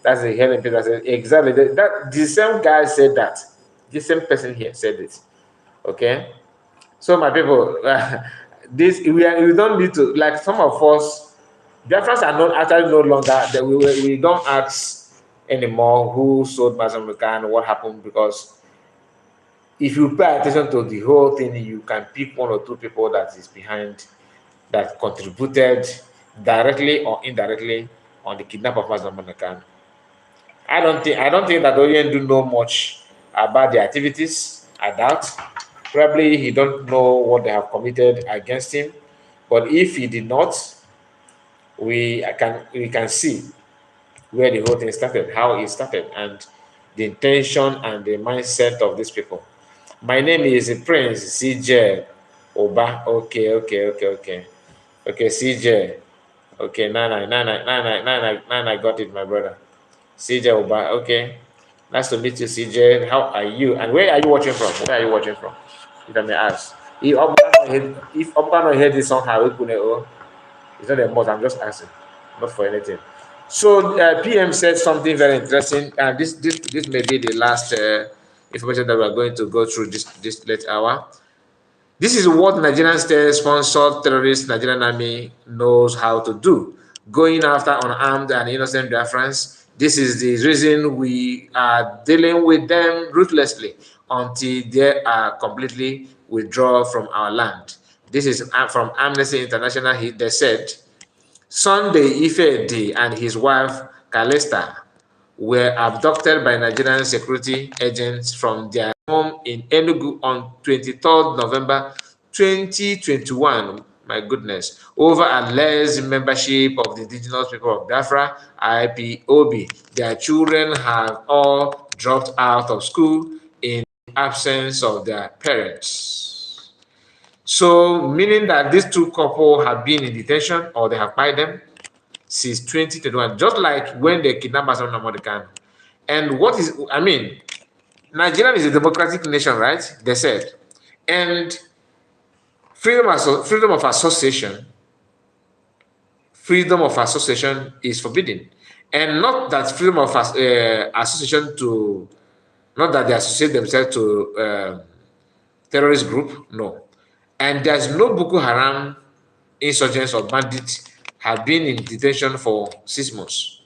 Speaker 3: That's the Helen Peter said. Exactly. That the same guy said that. The same person here said it. Okay. So my people, we don't need to, like, some of us. Biafrans are not actually no longer that we don't ask anymore who sold Mazambukan, what happened, because if you pay attention to the whole thing, you can pick one or two people that is behind, that contributed directly or indirectly on the kidnap of Mazda Monacan. I don't think that Orient do know much about the activities. I doubt. Probably he don't know what they have committed against him. But if he did not, we can see where the whole thing started, how it started, and the intention and the mindset of these people. My name is Prince CJ Oba. Okay. Okay, CJ. Okay, Nana, I got it, my brother. CJ Oba. Okay. Nice to meet you, CJ. How are you? And where are you watching from? Where are you watching from? If I may ask. If Oba not hear this song, how we put it? It's not a must. I'm just asking, not for anything. So PM said something very interesting, and this may be the last information that we are going to go through this late hour. This is what Nigerian state-sponsored terrorist Nigerian army knows how to do, going after unarmed and innocent Biafrans. This is the reason we are dealing with them ruthlessly until they are completely withdrawn from our land. This is from Amnesty International. They said Sunday Ifedi and his wife Calista were abducted by Nigerian security agents from their home in Enugu on 23rd November 2021. My goodness. Over alleged membership of the indigenous people of Biafra, IPOB. Their children have all dropped out of school in absence of their parents. So, meaning that these two couple have been in detention or they have pied them. since 2021, just like when they kidnapped Asano Namorikano. And what is, I mean, Nigeria is a democratic nation, right? They said. And freedom of association, is forbidden. And not that freedom of association to, not that they associate themselves to terrorist group, no. And there's no Boko Haram insurgents or bandits have been in detention for 6 months.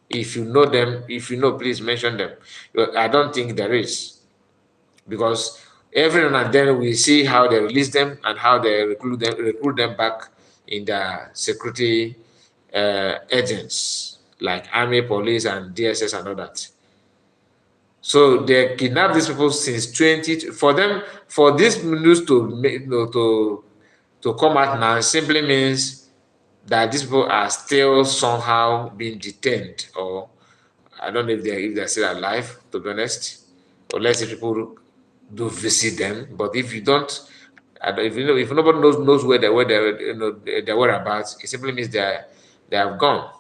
Speaker 3: If you know them, if you know, please mention them. I don't think there is, because every now and then we see how they release them and how they recruit them back in the security agents like army, police, and DSS and all that. So they kidnapped these people since 20. For them, for this news to come out now simply means that these people are still somehow being detained, or I don't know if they're still alive, to be honest, unless if people do visit them. But if you don't, if nobody knows where their whereabouts, it simply means they have gone.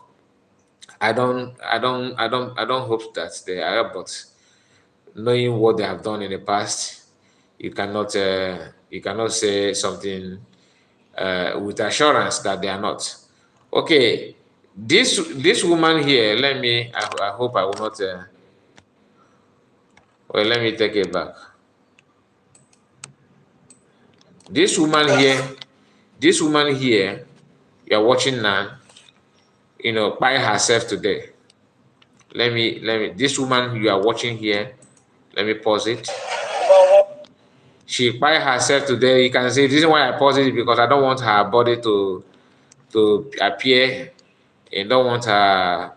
Speaker 3: I don't hope that they are, but knowing what they have done in the past, you cannot say something with assurance that they are not. Okay, this woman here. I hope I will not. Well, let me take it back. This woman here, this woman here, you are watching now. By herself today. This woman you are watching here. Let me pause it. She by herself today. You can see the reason why I pause it is because I don't want her body to appear. I don't want her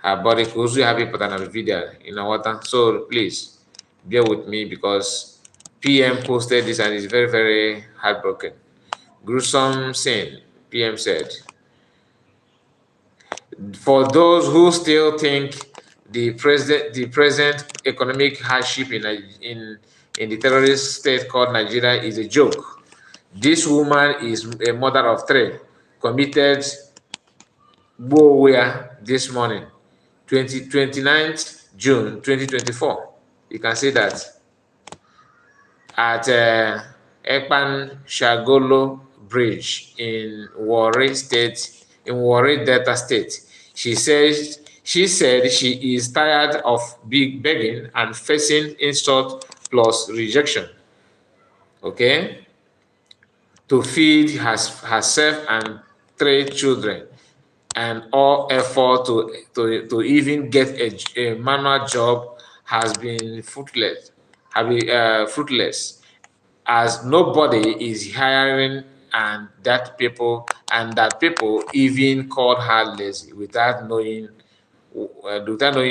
Speaker 3: body to also have it put on a video in a water. So please bear with me, because PM posted this and it's very, very heartbroken. Gruesome scene, PM said. For those who still think the present economic hardship in the terrorist state called Nigeria is a joke, this woman is a mother of three, committed Bowea this morning, 29th June 2024. You can see that at Ekpan Shagolo Bridge in Warri Delta State. She said she is tired of begging and facing insult plus rejection. Okay, to feed herself and three children, and all effort to even get a manual job has been fruitless. As nobody is hiring, and that people even called her lazy without knowing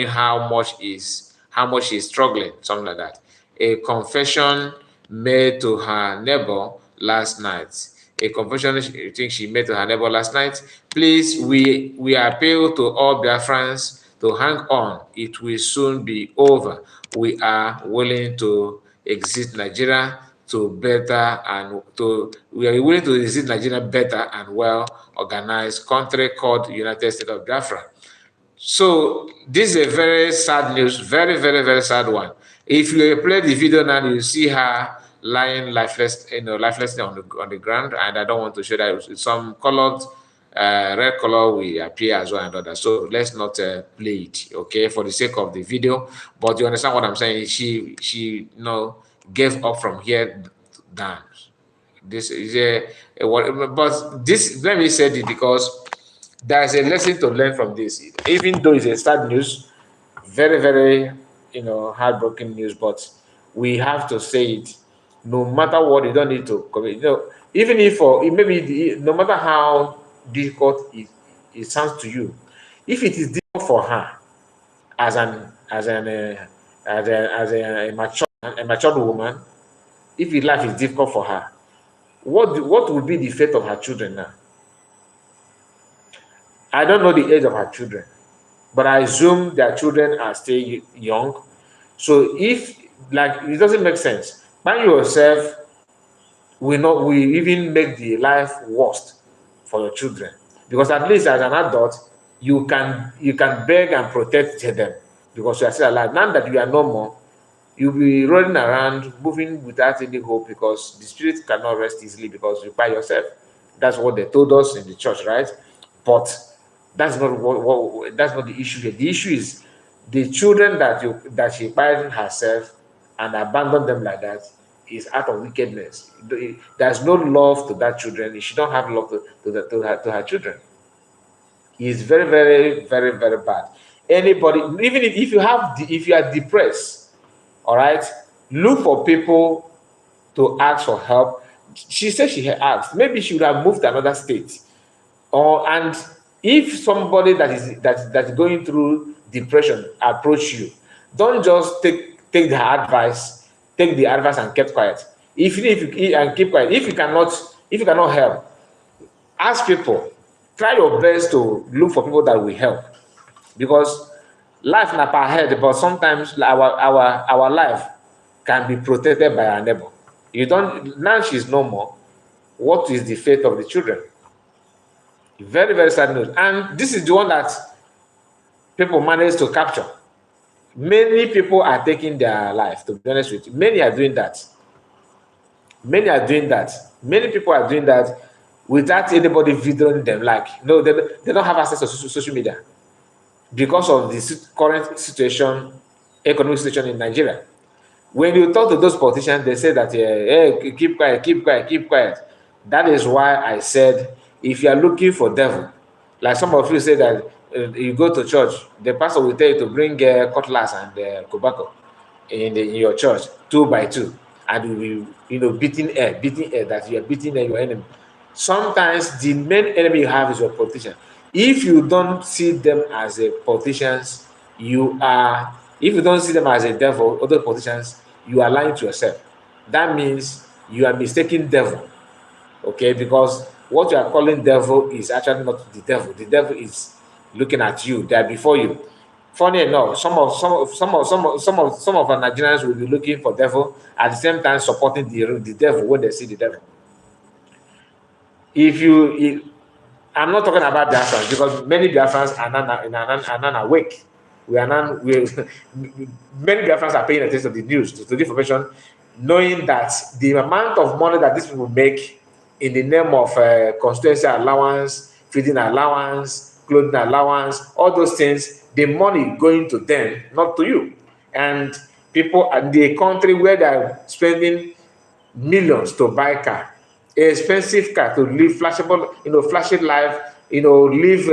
Speaker 3: how much she's struggling, something like that. A confession made to her neighbor last night. She made to her neighbor last night. Please, we appeal to all Biafrans to hang on. It will soon be over. We are willing to exit Nigeria we are willing to exit Nigeria better and well organized country called United States of Biafra. So this is a very sad news, very, very, very sad one. If you play the video now, you see her lying lifelessly on the ground, and I don't want to show that. Some colored red color will appear as well and other. So let's not play it, okay, for the sake of the video. But you understand what I'm saying? She gave up from here down. This is but this, let me say this, because there's a lesson to learn from this. Even though it's a sad news, very, very, heartbroken news, but we have to say it. No matter what, you don't need to commit. Even if no matter how difficult it sounds to you, if it is difficult for her as a matured woman, if life is difficult for her, what would be the fate of her children now? I don't know the age of her children, but I assume their children are still young. So if, it doesn't make sense. By yourself will even make the life worse for your children. Because at least as an adult, you can beg and protect them because you are still alive. Now that you are no more, you'll be rolling around, moving without any hope because the spirit cannot rest easily because you by yourself. That's what they told us in the church, right? But that's not that's not the issue here. The issue is the children that she abandoned herself and abandoned them like that is out of wickedness. There's no love to that children. She don't have love to her children. Is very, very, very, very bad. Anybody, even if you have if you are depressed, all right, look for people to ask for help. She said she had asked. Maybe she would have moved to another state. Or and if somebody that is going through depression approach you, don't just take the advice, take the advice and keep quiet. If you and keep quiet, if you cannot help, ask people. Try your best to look for people that will help because life na per head, but sometimes our life can be protected by our neighbor. You don't now she's no more. What is the fate of the children? Very, very sad news. And this is the one that people manage to capture. Many people are taking their life, to be honest with you. Many are doing that. Many are doing that. Many people are doing that without anybody videoing them. Like, no, they don't have access to social media because of the current situation, economic situation in Nigeria. When you talk to those politicians, they say that, hey, keep quiet, keep quiet, keep quiet. That is why I said, if you are looking for devil, like some of you say that you go to church, the pastor will tell you to bring cutlass and tobacco in your church, 2 by 2, and you will beating air, that you are beating your enemy. Sometimes the main enemy you have is your politician. If you don't see them as a politicians, if you don't see them as a devil, other politicians, you are lying to yourself. That means you are mistaking devil, okay? Because what you are calling devil is actually not the devil. The devil is looking at you. They are before you. Funny enough, some of our Nigerians will be looking for devil at the same time supporting the devil when they see the devil. If I'm not talking about Biafrans because many Biafrans are not awake. Many Biafrans are paying attention to the news, to the information, knowing that the amount of money that these people make in the name of constituency allowance, feeding allowance, clothing allowance, all those things, the money going to them, not to you. And people in the country where they're spending millions to buy car, expensive car to live flashable, flashy life, live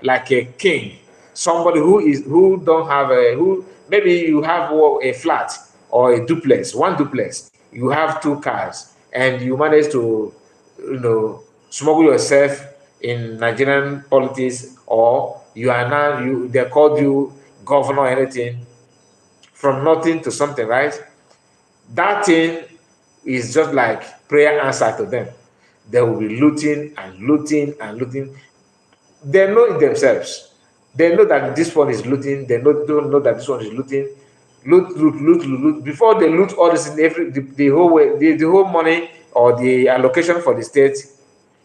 Speaker 3: like a king. Somebody who don't have who maybe you have a flat or a duplex, one duplex, you have 2 cars, and you manage to, smuggle yourself in Nigerian politics, or you are now they called you governor or anything, from nothing to something, right? That thing is just like prayer answer to them. They will be looting and looting and looting. They know it themselves. They know that this one is looting. They don't know that this one is looting. Loot, loot, loot, loot, loot. Before they loot all this in the whole way, the whole money or the allocation for the state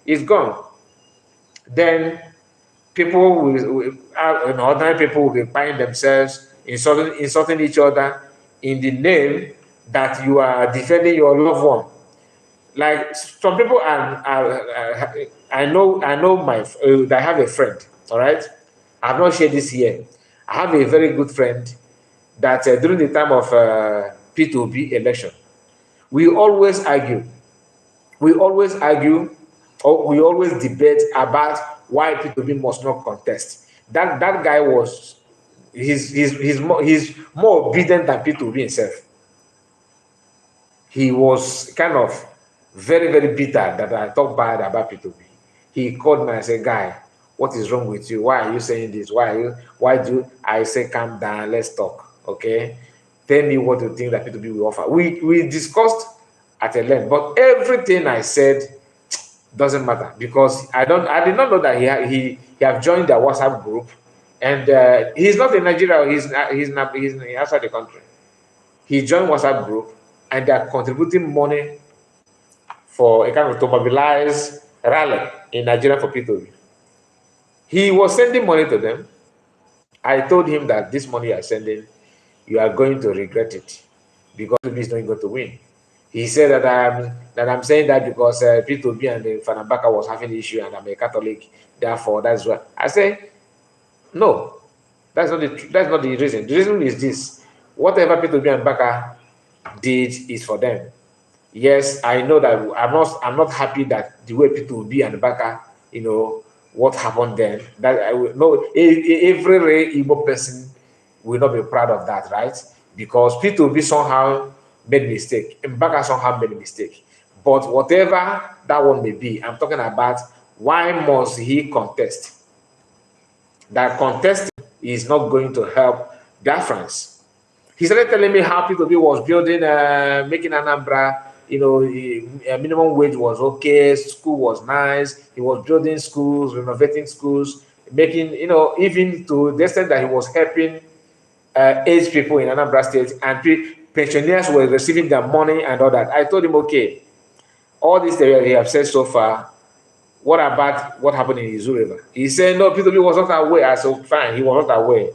Speaker 3: is gone. Then people ordinary people will be buying themselves, insulting each other in the name that you are defending your loved one. Like some people I know I have a friend, all right? I've not shared this here. I have a very good friend that during the time of P2B election, we always argue. We always argue, or we always debate about why P2B must not contest. That guy was he's more obedient than P2B himself. He was kind of very, very bitter that I talk bad about P2B. He called me and said, "Guy, what is wrong with you? Why are you saying this? Why do I say calm down? Let's talk, okay? Tell me what you think that P2B will offer." We discussed at a length, but everything I said doesn't matter because I did not know that he have joined the WhatsApp group, and he's not in Nigeria. He's outside the country. He joined WhatsApp group, and they are contributing money for a kind of to mobilize rally in Nigeria for P2B. He was sending money to them. I told him that this money you are sending, you are going to regret it because P2B is not going to win. He said that I'm saying that because P2B and Fanabaka was having an issue and I'm a Catholic, therefore that's what I say. No, that's not the reason. The reason is this: whatever P2B and Baka did is for them. Yes, I know that I'm not happy that the way P2B and Baka, what happened then. That I will no every Igbo person will not be proud of that, right? Because P2B somehow made mistake, and Baka somehow made mistake. But whatever that one may be, I'm talking about why must he contest? That contesting is not going to help Biafrans. He started telling me how P2B was building, making Anambra, minimum wage was okay, school was nice, he was building schools, renovating schools, making, even to the extent that he was helping aged people in Anambra State and pensioners were receiving their money and all that. I told him, okay, all this that we have said so far, what about what happened in Izu River? He said, no, P2B was not aware. I said, fine, he was not aware.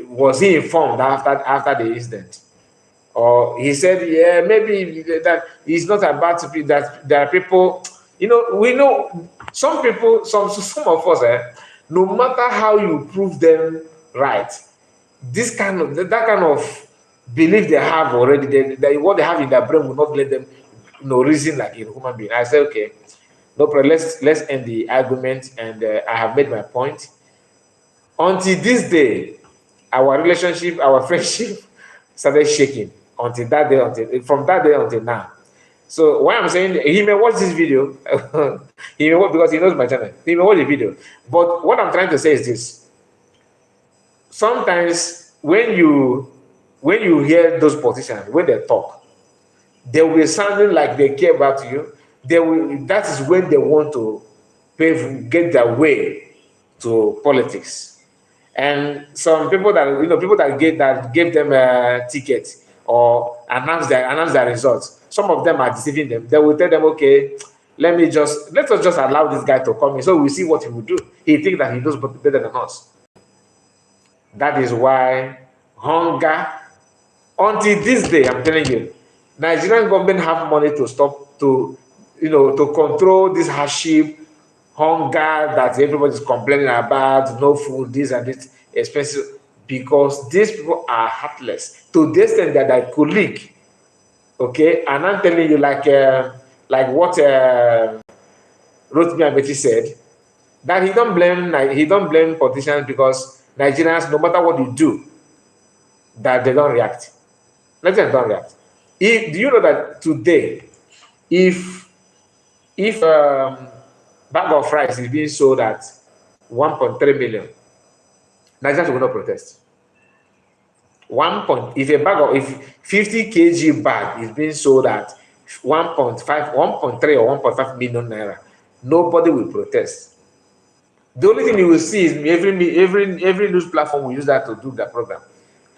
Speaker 3: Was he informed after the incident? Or he said, yeah, maybe that it's not about to be that there are people, we know some people, some of us, no matter how you prove them right, that kind of belief they have already, what they have in their brain will not let them, reason like a human being. I said, okay, no problem. Let's end the argument, and I have made my point. Until this day, our relationship, our friendship started shaking until that day, from that day until now. So why I'm saying he may watch this video, he may watch because he knows my channel. He may watch the video. But what I'm trying to say is this: sometimes when you hear those politicians when they talk, they will be sounding like they care about you. That is when they want to get their way to politics. And some people that gave them a ticket or announce their results, some of them are deceiving them. They will tell them, okay, let us just allow this guy to come in so we see what he will do. He thinks that he knows better than us. That is why hunger, until this day, I'm telling you, Nigerian government have money to stop to control this hardship, hunger that everybody's complaining about, no food, this and this expensive, because these people are heartless to the extent that their colleague, okay, and I'm telling you like what Rotimi Amechi said, that he don't blame politicians because Nigerians, no matter what you do, that they don't react. Nigerians don't react. Do you know that today, if bag of rice is being sold at 1.3 million, Nigerians will not protest. If 50 kg bag is being sold at 1.3 or 1.5 million naira, nobody will protest. The only thing you will see is every news platform will use that to do their program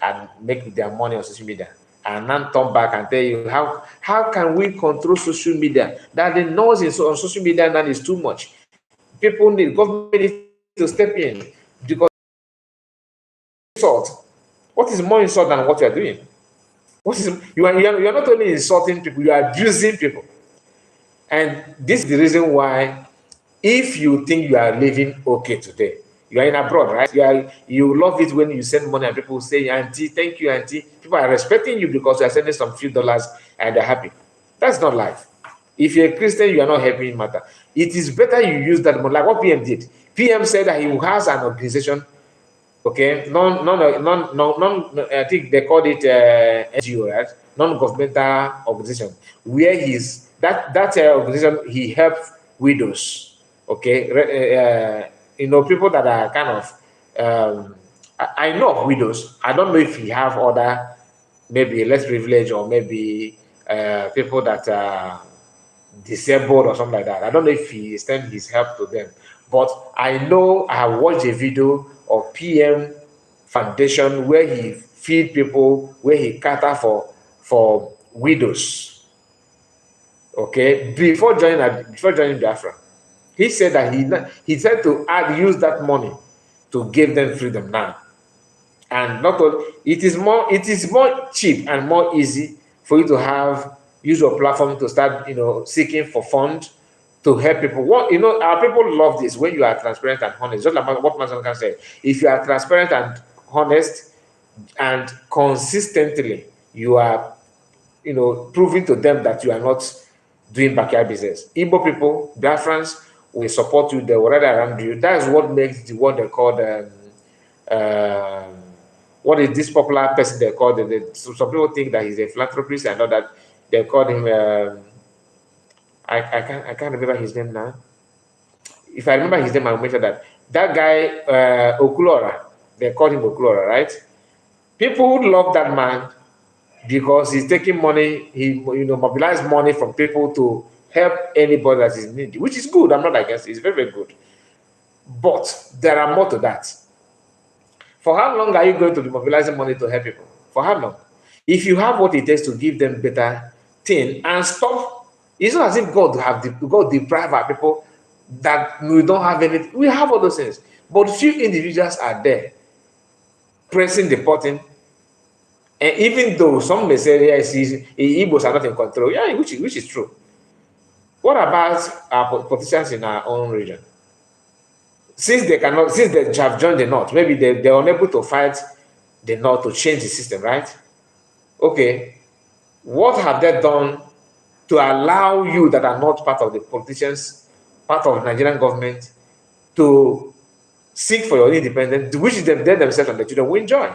Speaker 3: and make their money on social media, and then turn back and tell you how can we control social media, that the noise on social media now is too much. Government needs to step in because insult. What is more insult than what you are doing? You are not only insulting people, you are abusing people. And this is the reason why, if you think you are living okay today, you are in abroad, right? You love it when you send money and people say, auntie, thank you, auntie. People are respecting you because you are sending some few dollars and they're happy. That's not life. If you're a Christian, you are not helping matter. It is better you use that money, like what PM did. PM said that he has an organization, okay, I think they called it NGO, right? Non-governmental organization, where that organization, he helps widows, okay, people that are kind of, I know of widows. I don't know if he have other, maybe less privileged, or maybe people that are disabled or something like that. I don't know if he extends his help to them, but I know I have watched a video of PM Foundation where he feed people, where he cater for widows. Okay, before joining Biafra, He said that he said to use that money to give them freedom now. And not all, it is more cheap and more easy for you to use your platform to start seeking for funds to help people. What our people love this when you are transparent and honest. Just like what Mason can say. If you are transparent and honest and consistently you are proving to them that you are not doing backyard business. Igbo people, Biafrans will support you, they will rally around you. That is what makes the one they call um, what is this popular person they call some people think that he's a philanthropist and all that. They call him I can't remember his name now. If I remember his name, I'll mention that. That guy Okulora, they call him Okulora, right? People love that man because he's taking money, he mobilized money from people to help anybody that is needy, which is good. I'm not against it. It's very, very good. But there are more to that. For how long are you going to be mobilizing money to help people? For how long? If you have what it takes to give them better thing and stop, it's not as if God deprive our people that we don't have anything. We have all those things. But few individuals are there pressing the button. And even though some may say, yes, Igbos are not in control, yeah, which is true. What about our politicians in our own region? Since they have joined the North, maybe they're unable to fight the North to change the system, right? Okay, what have they done to allow you that are not part of the politicians, part of the Nigerian government, to seek for your independence, which they themselves and the children will enjoy?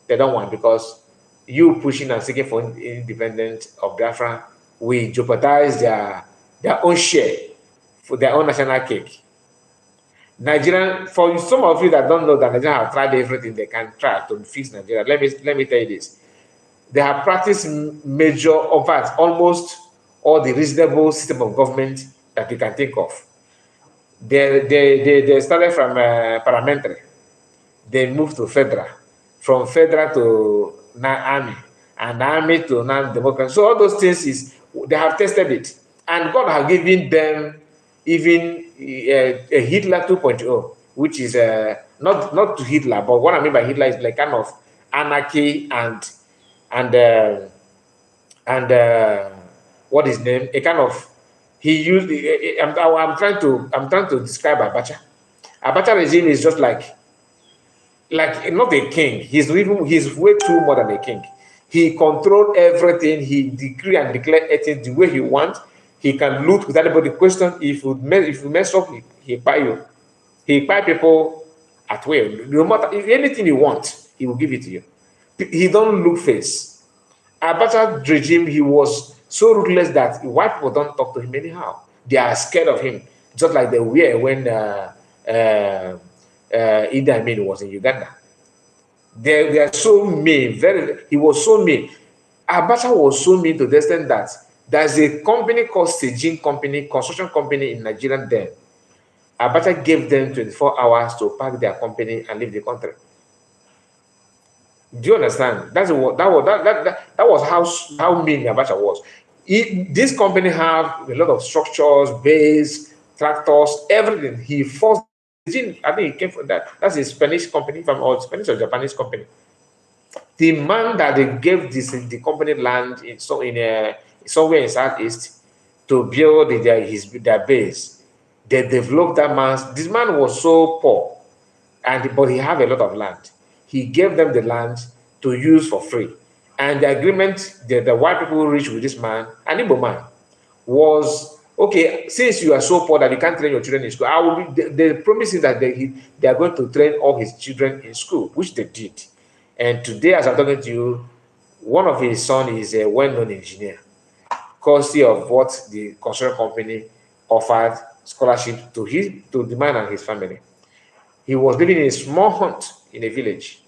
Speaker 3: They don't want, because you pushing and seeking for independence of Biafra will jeopardize their own share for their own national cake. Nigerian, for some of you that don't know that Nigeria have tried everything they can try to fix Nigeria, let me tell you this. They have practiced major, in fact, almost all the reasonable system of government that you can think of. They started from parliamentary. They moved to federal. From federal to now army, and army to now democracy. So all those things they have tested it, and God has given them even a Hitler 2.0, which is not to Hitler, but what I mean by Hitler is like kind of anarchy and what is his name? A kind of he used. I'm trying to describe Abacha. Abacha regime is just like not a king. He's way too more than a king. He controls everything. He decree and declare everything the way he wants. He can loot without anybody question. If you mess up, he buy you. He buy people at will. No matter anything you want, he will give it to you. He don't look face. Abacha regime, he was so ruthless that white people don't talk to him anyhow. They are scared of him, just like they were when Idi Amin was in Uganda. They are so mean. He was so mean. Abacha was so mean to the extent that there's a company called Sejin Company, construction company in Nigeria then. Abacha gave them 24 hours to pack their company and leave the country. Do you understand? That was how mean Abacha was. This company have a lot of structures, base, tractors, everything. He forced. I think he came from that. That's a Spanish company, or Spanish or Japanese company. The man that they gave the company land somewhere in Southeast to build their base, they developed that man. This man was so poor, but he had a lot of land. He gave them the land to use for free. And the agreement that the white people reached with this man, an Igbo man, was, okay, since you are so poor that you can't train your children in school, they promised him that they are going to train all his children in school, which they did. And today, as I'm talking to you, one of his sons is a well-known engineer, courtesy of what the construction company offered scholarship to the man and his family. He was living in a small hut in a village.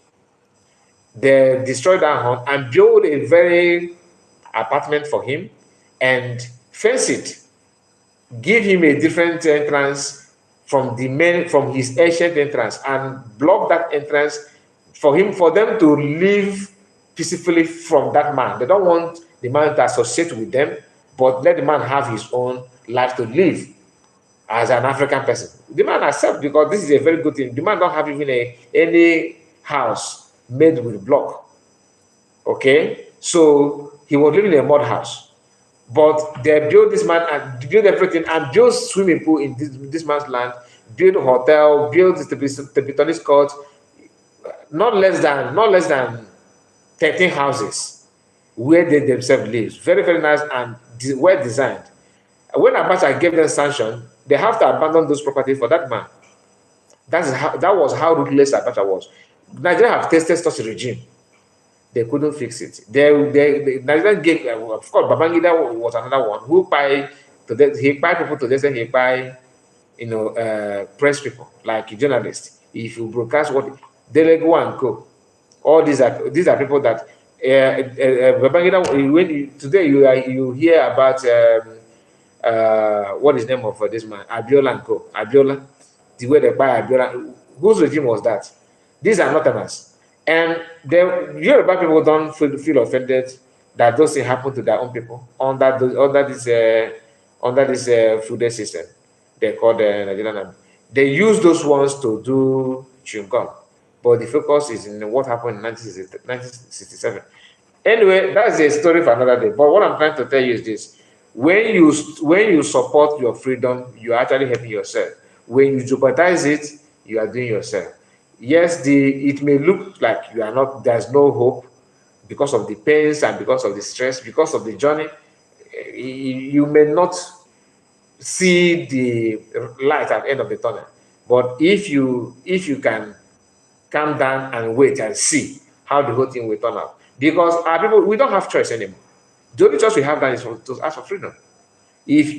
Speaker 3: They destroyed that hut and built a very apartment for him and fence it. Give him a different entrance from his ancient entrance, and block that entrance for them to live peacefully from that man. They don't want the man to associate with them, but let the man have his own life to live. as an African person. The man accept because this is a very good thing. The man don't have even any house made with block. Okay, so he was living in a mud house, but they built this man and built everything and built swimming pool in this man's land, built a hotel, built the tennis court, not less than 13 houses where they themselves live. Very, very nice and well designed. When Abacha gave them sanction, they have to abandon those properties for that man. That was how ruthless Abacha was. Nigeria have tested such a regime. They couldn't fix it. Nigeria gave, of course, Babangida was another one who he buy people to this, he buy, press people like journalists. If you broadcast what they go and go, all these are people that Babangida. Today you hear about what is the name of this man, Abiola and Co. Abiola, the way they buy Abiola. Whose regime was that? These are Northerners, and the Yoruba people don't feel offended that those things happen to their own people under this feudal system they call the Nigerian army. They use those ones to do chewing gum, but the focus is in what happened in 1967. Anyway, that's a story for another day. But what I'm trying to tell you is this: when you support your freedom, you're actually helping yourself. When you jeopardize it, you are doing yourself. Yes, it may look like you are not. There's no hope because of the pains and because of the stress, because of the journey. You may not see the light at the end of the tunnel. But if you can calm down and wait and see how the whole thing will turn out, because our people, we don't have choice anymore. The only choice we have now is to ask for freedom. If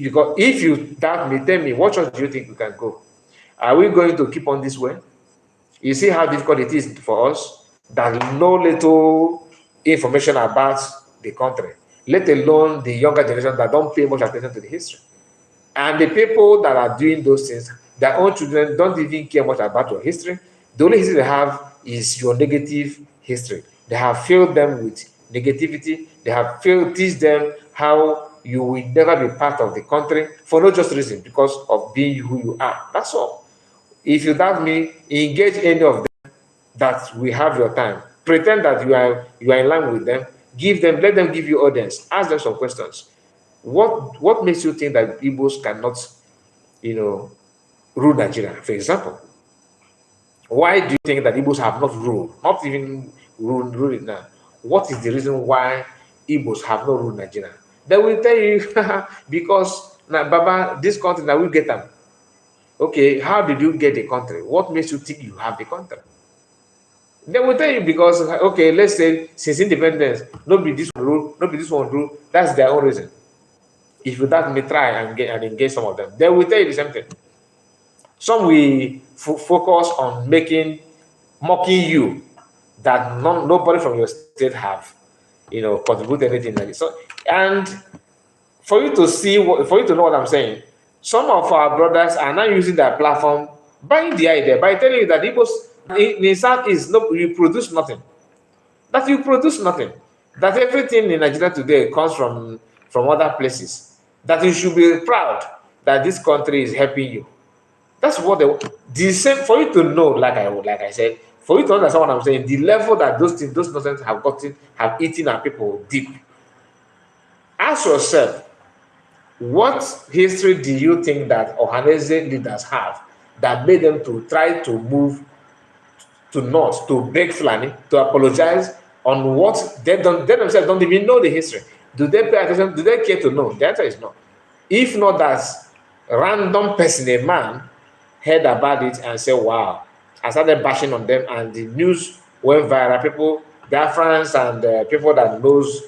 Speaker 3: you doubt me, tell me, what choice do you think we can go? Are we going to keep on this way? You see how difficult it is for us. There's no little information about the country, let alone the younger generation that don't pay much attention to the history. And the people that are doing those things, their own children don't even care much about your history. The only history they have is your negative history. They have filled them with negativity. They have teach them how you will never be part of the country for no just reason, because of being who you are. That's all. If you doubt me, engage any of them that we have your time. Pretend that you are in line with them. Let them give you audience. Ask them some questions. What makes you think that Igbos cannot, rule Nigeria, for example? Why do you think that Igbos have not ruled, not even ruled it now? What is the reason why Igbos have not ruled Nigeria? They will tell you, because now, Baba, this country, now we get them. Okay, how did you get the country? What makes you think you have the country? They will tell you because, okay, let's say since independence, nobody this one rule, nobody this one rule. That's their own reason. If you let me try and engage some of them, they will tell you the same thing. Some will focus on mocking you that nobody from your state have, contributed anything like this. So, and for you to know what I'm saying, some of our brothers are now using their platform, buying the idea by telling you that Igbos in the Southeast, no, you produce nothing. That you produce nothing. That everything in Nigeria today comes from other places. That you should be proud that this country is helping you. That's what the same for you to know, like I said, for you to understand what I'm saying, the level that those nonsense have eaten our people deep. Ask yourself, what history do you think that Ohanese leaders have that made them to try to move to North, to beg Fulani, to apologize on what they themselves don't even know the history? Do they pay attention? Do they care to know? The answer is no. If not that random person, a man, heard about it and said, wow, I started bashing on them, and the news went viral. People, Biafrans and people that knows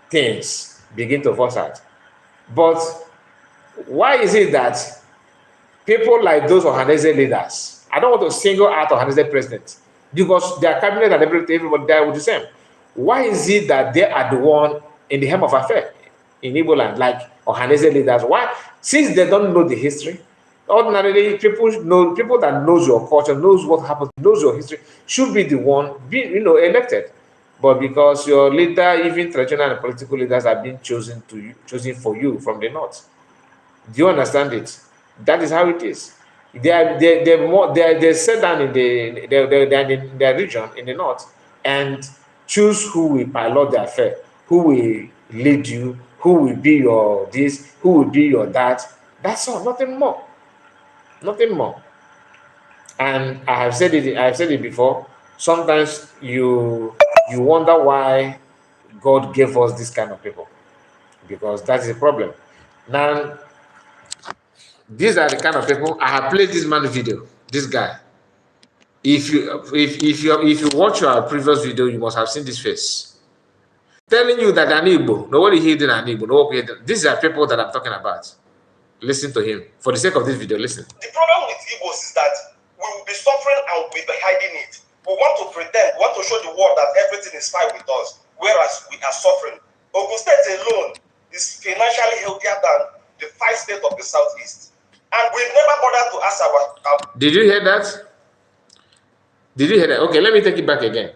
Speaker 3: things begin to force out. But why is it that people like those Ohanese leaders, I don't want to single out Ohanese president, because their cabinet and everybody there with the same. Why is it that they are the one in the helm of affair in Igbo land, like Ohanese leaders? Why? Since they don't know the history, ordinarily people that knows your culture, knows what happened, knows your history, should be the one being, elected. But because your leader, even traditional and political leaders, are being chosen for you from the north. Do you understand it? That is how it is. They're set down in they're in their region in the north and choose who will pilot the affair, who will lead you, who will be your this, who will be your that. That's all, nothing more. Nothing more. And I've said it before. Sometimes you wonder why God gave us this kind of people. Because that's the problem. Now, these are the kind of people. I have played this man video. This guy. If you watch your previous video, you must have seen this face. Telling you that an Igbo, nobody hidden an Igbo, nobody hidden. These are people that I'm talking about. Listen to him. For the sake of this video, listen.
Speaker 2: The problem with Igbos is that we will be suffering and we'll be hiding it. We want to pretend, we want to show the world that everything is fine with us, whereas we are suffering. Ogun State alone is financially healthier than the 5 states of the Southeast. And we've never bothered to ask our
Speaker 3: Did you hear that? Did you hear that? Okay, let me take it back again.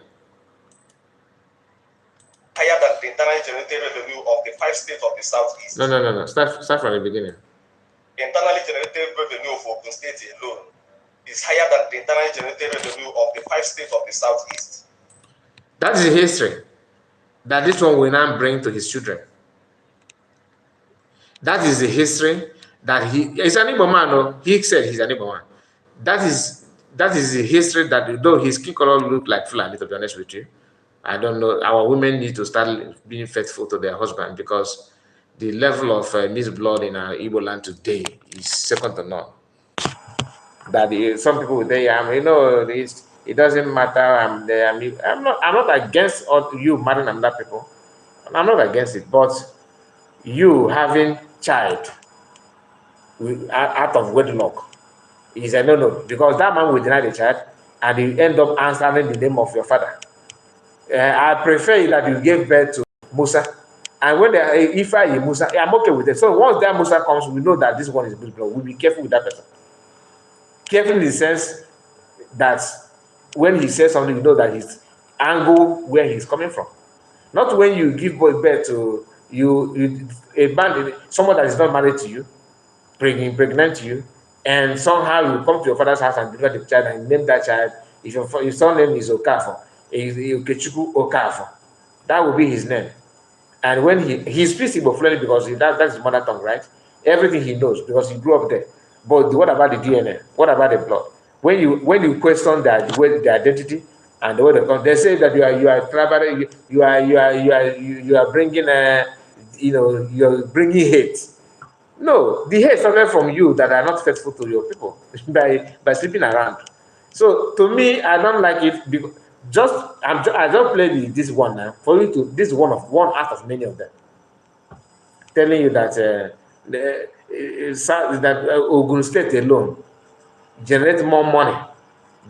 Speaker 2: higher than the internal generated revenue of the 5 states of the Southeast.
Speaker 3: No. Start from the beginning.
Speaker 2: Internally generated revenue of Ogun State alone is higher than the internally generated revenue of the 5 states of the Southeast.
Speaker 3: That is the history that this one will now bring to his children. That is the history that he is an Igbo man. No, he said he's an Igbo man. That is the history that, though his skin color look like Fulani, to be honest with you, I don't know. Our women need to start being faithful to their husband, because the level of mixed blood in our Igbo land today is second to none. That some people will say, it doesn't matter. I'm not against you marrying another people. I'm not against it, but you having child out of wedlock is a no, because that man will deny the child and you end up answering the name of your father. I prefer that you gave birth to Musa, and when if I Musa, I'm okay with it. So once that Musa comes, we know that this one is good blood. We'll be careful with that person. Careful in the sense that when he says something, you know that his angle where he's coming from. Not when you give birth to someone that is not married to you, pregnant you, and somehow you come to your father's house and deliver the child and name that child. If your son name is Okafo, Okechukwu Okafo, that will be his name. And when he speaks Igbo fluently because that's his mother tongue, right? Everything he knows because he grew up there. But what about the DNA? What about the blood? When you question the identity and the way they come, they say that you are bringing you're bringing hate. No, the hate started from you that are not faithful to your people by sleeping around. So to me, I don't like it because I just played this one now for you to. This is one out of many of them, telling you that Ogun State alone generates more money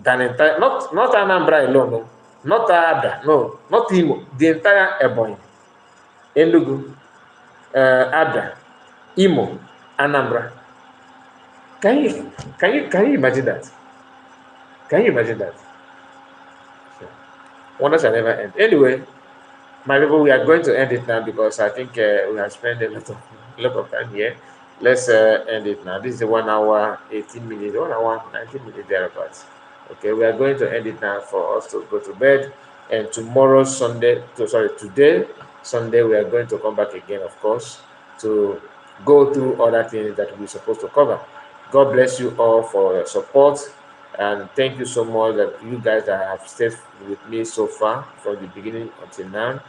Speaker 3: than entire not Anambra alone, no, not Ada, no, not Imo, the entire Ebonyi, Enugu, Ada, Imo, Anambra. Can you imagine that? Can you imagine that? Wonders shall never end. Anyway, my people, we are going to end it now because I think we have spent a lot of time here. Let's end it now. This is 1 hour 18 minutes, 1 hour 19 minutes thereabouts. Okay, we are going to end it now for us to go to bed. And tomorrow, today, Sunday, we are going to come back again, of course, to go through other things that we're supposed to cover. God bless you all for your support. And thank you so much that you guys that have stayed with me so far from the beginning until now.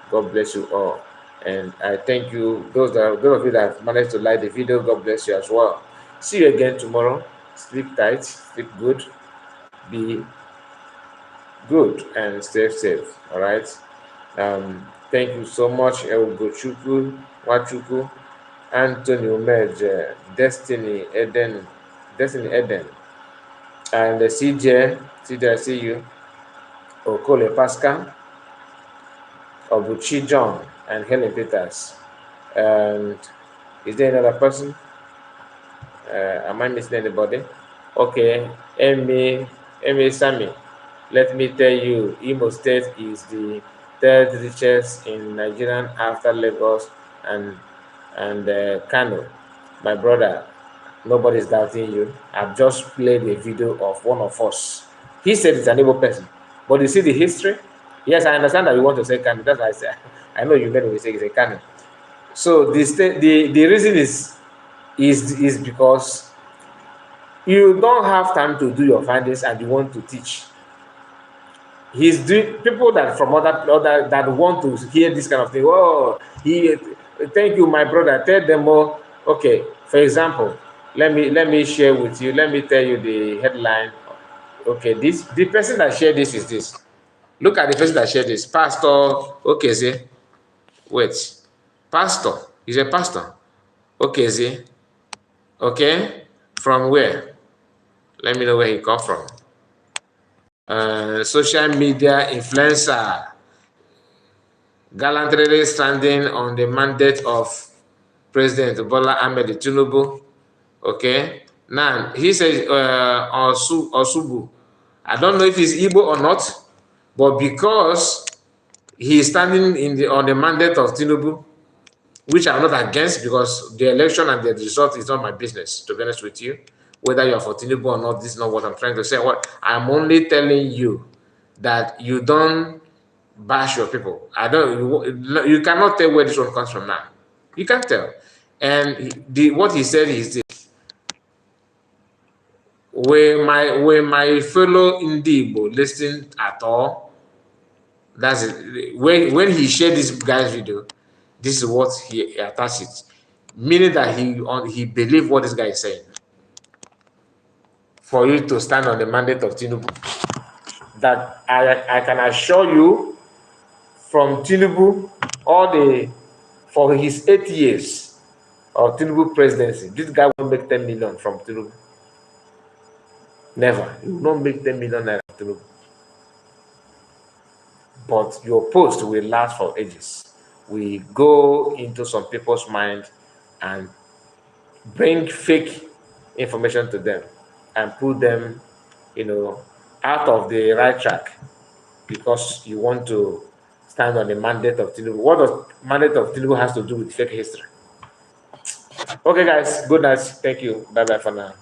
Speaker 3: God bless you all. And I thank you, those of you that have managed to like the video, God bless you as well. See you again tomorrow. Sleep tight, sleep good, be good, and stay safe. All right. Thank you so much, Ugochukwu, Wachuku, Anthony Umej, Destiny Eden, and CJ, I see you, Okole Pascal, Obuchi John, and Helen Peters. And is there another person? Am I missing anybody? Okay, Amy Sami. Let me tell you, Imo State is the third richest in Nigeria after Lagos and Kano. My brother, Nobody's doubting you. I've just played a video of one of us. He said it's an able person. But you see the history? Yes, I understand that you want to say canon. That's why I say I know you made a mistake, it's a canon. So the reason is because you don't have time to do your findings and you want to teach. He's doing people that from other that want to hear this kind of thing. Oh, thank you, my brother. Tell them all. Okay, for example, let me share with you. Let me tell you the headline. Okay, the person that shared this is this. Look at the person that shared this. Pastor. Okay, see. Wait. Pastor. He's a pastor. Okay, see. Okay. From where? Let me know where he come from. Social media influencer gallantly standing on the mandate of President Bola Ahmed Tinubu. Okay. Now he says Osubu. I don't know if he's Igbo or not, but because he is standing on the mandate of Tinubu, which I'm not against, because the election and the result is not my business, to be honest with you. Whether you're for Tinubu or not, this is not what I'm trying to say. What I'm only telling you that you don't bash your people. I don't. You cannot tell where this one comes from now. You can't tell. And what he said is this: when my fellow Indibo listen at all, that's it. When he shared this guy's video, this is what he attached it, meaning that he believed what this guy is saying. For you to stand on the mandate of Tinubu, that I can assure you, from Tinubu, for his 8 years of Tinubu presidency, this guy won't make 10 million from Tinubu. Never. He will not make 10 million naira from Tinubu. But your post will last for ages. We go into some people's mind and bring fake information to them and put them, out of the right track because you want to stand on the mandate of Tinubu. What does mandate of Tinubu has to do with fake history? Okay, guys, good night. Thank you. Bye bye for now.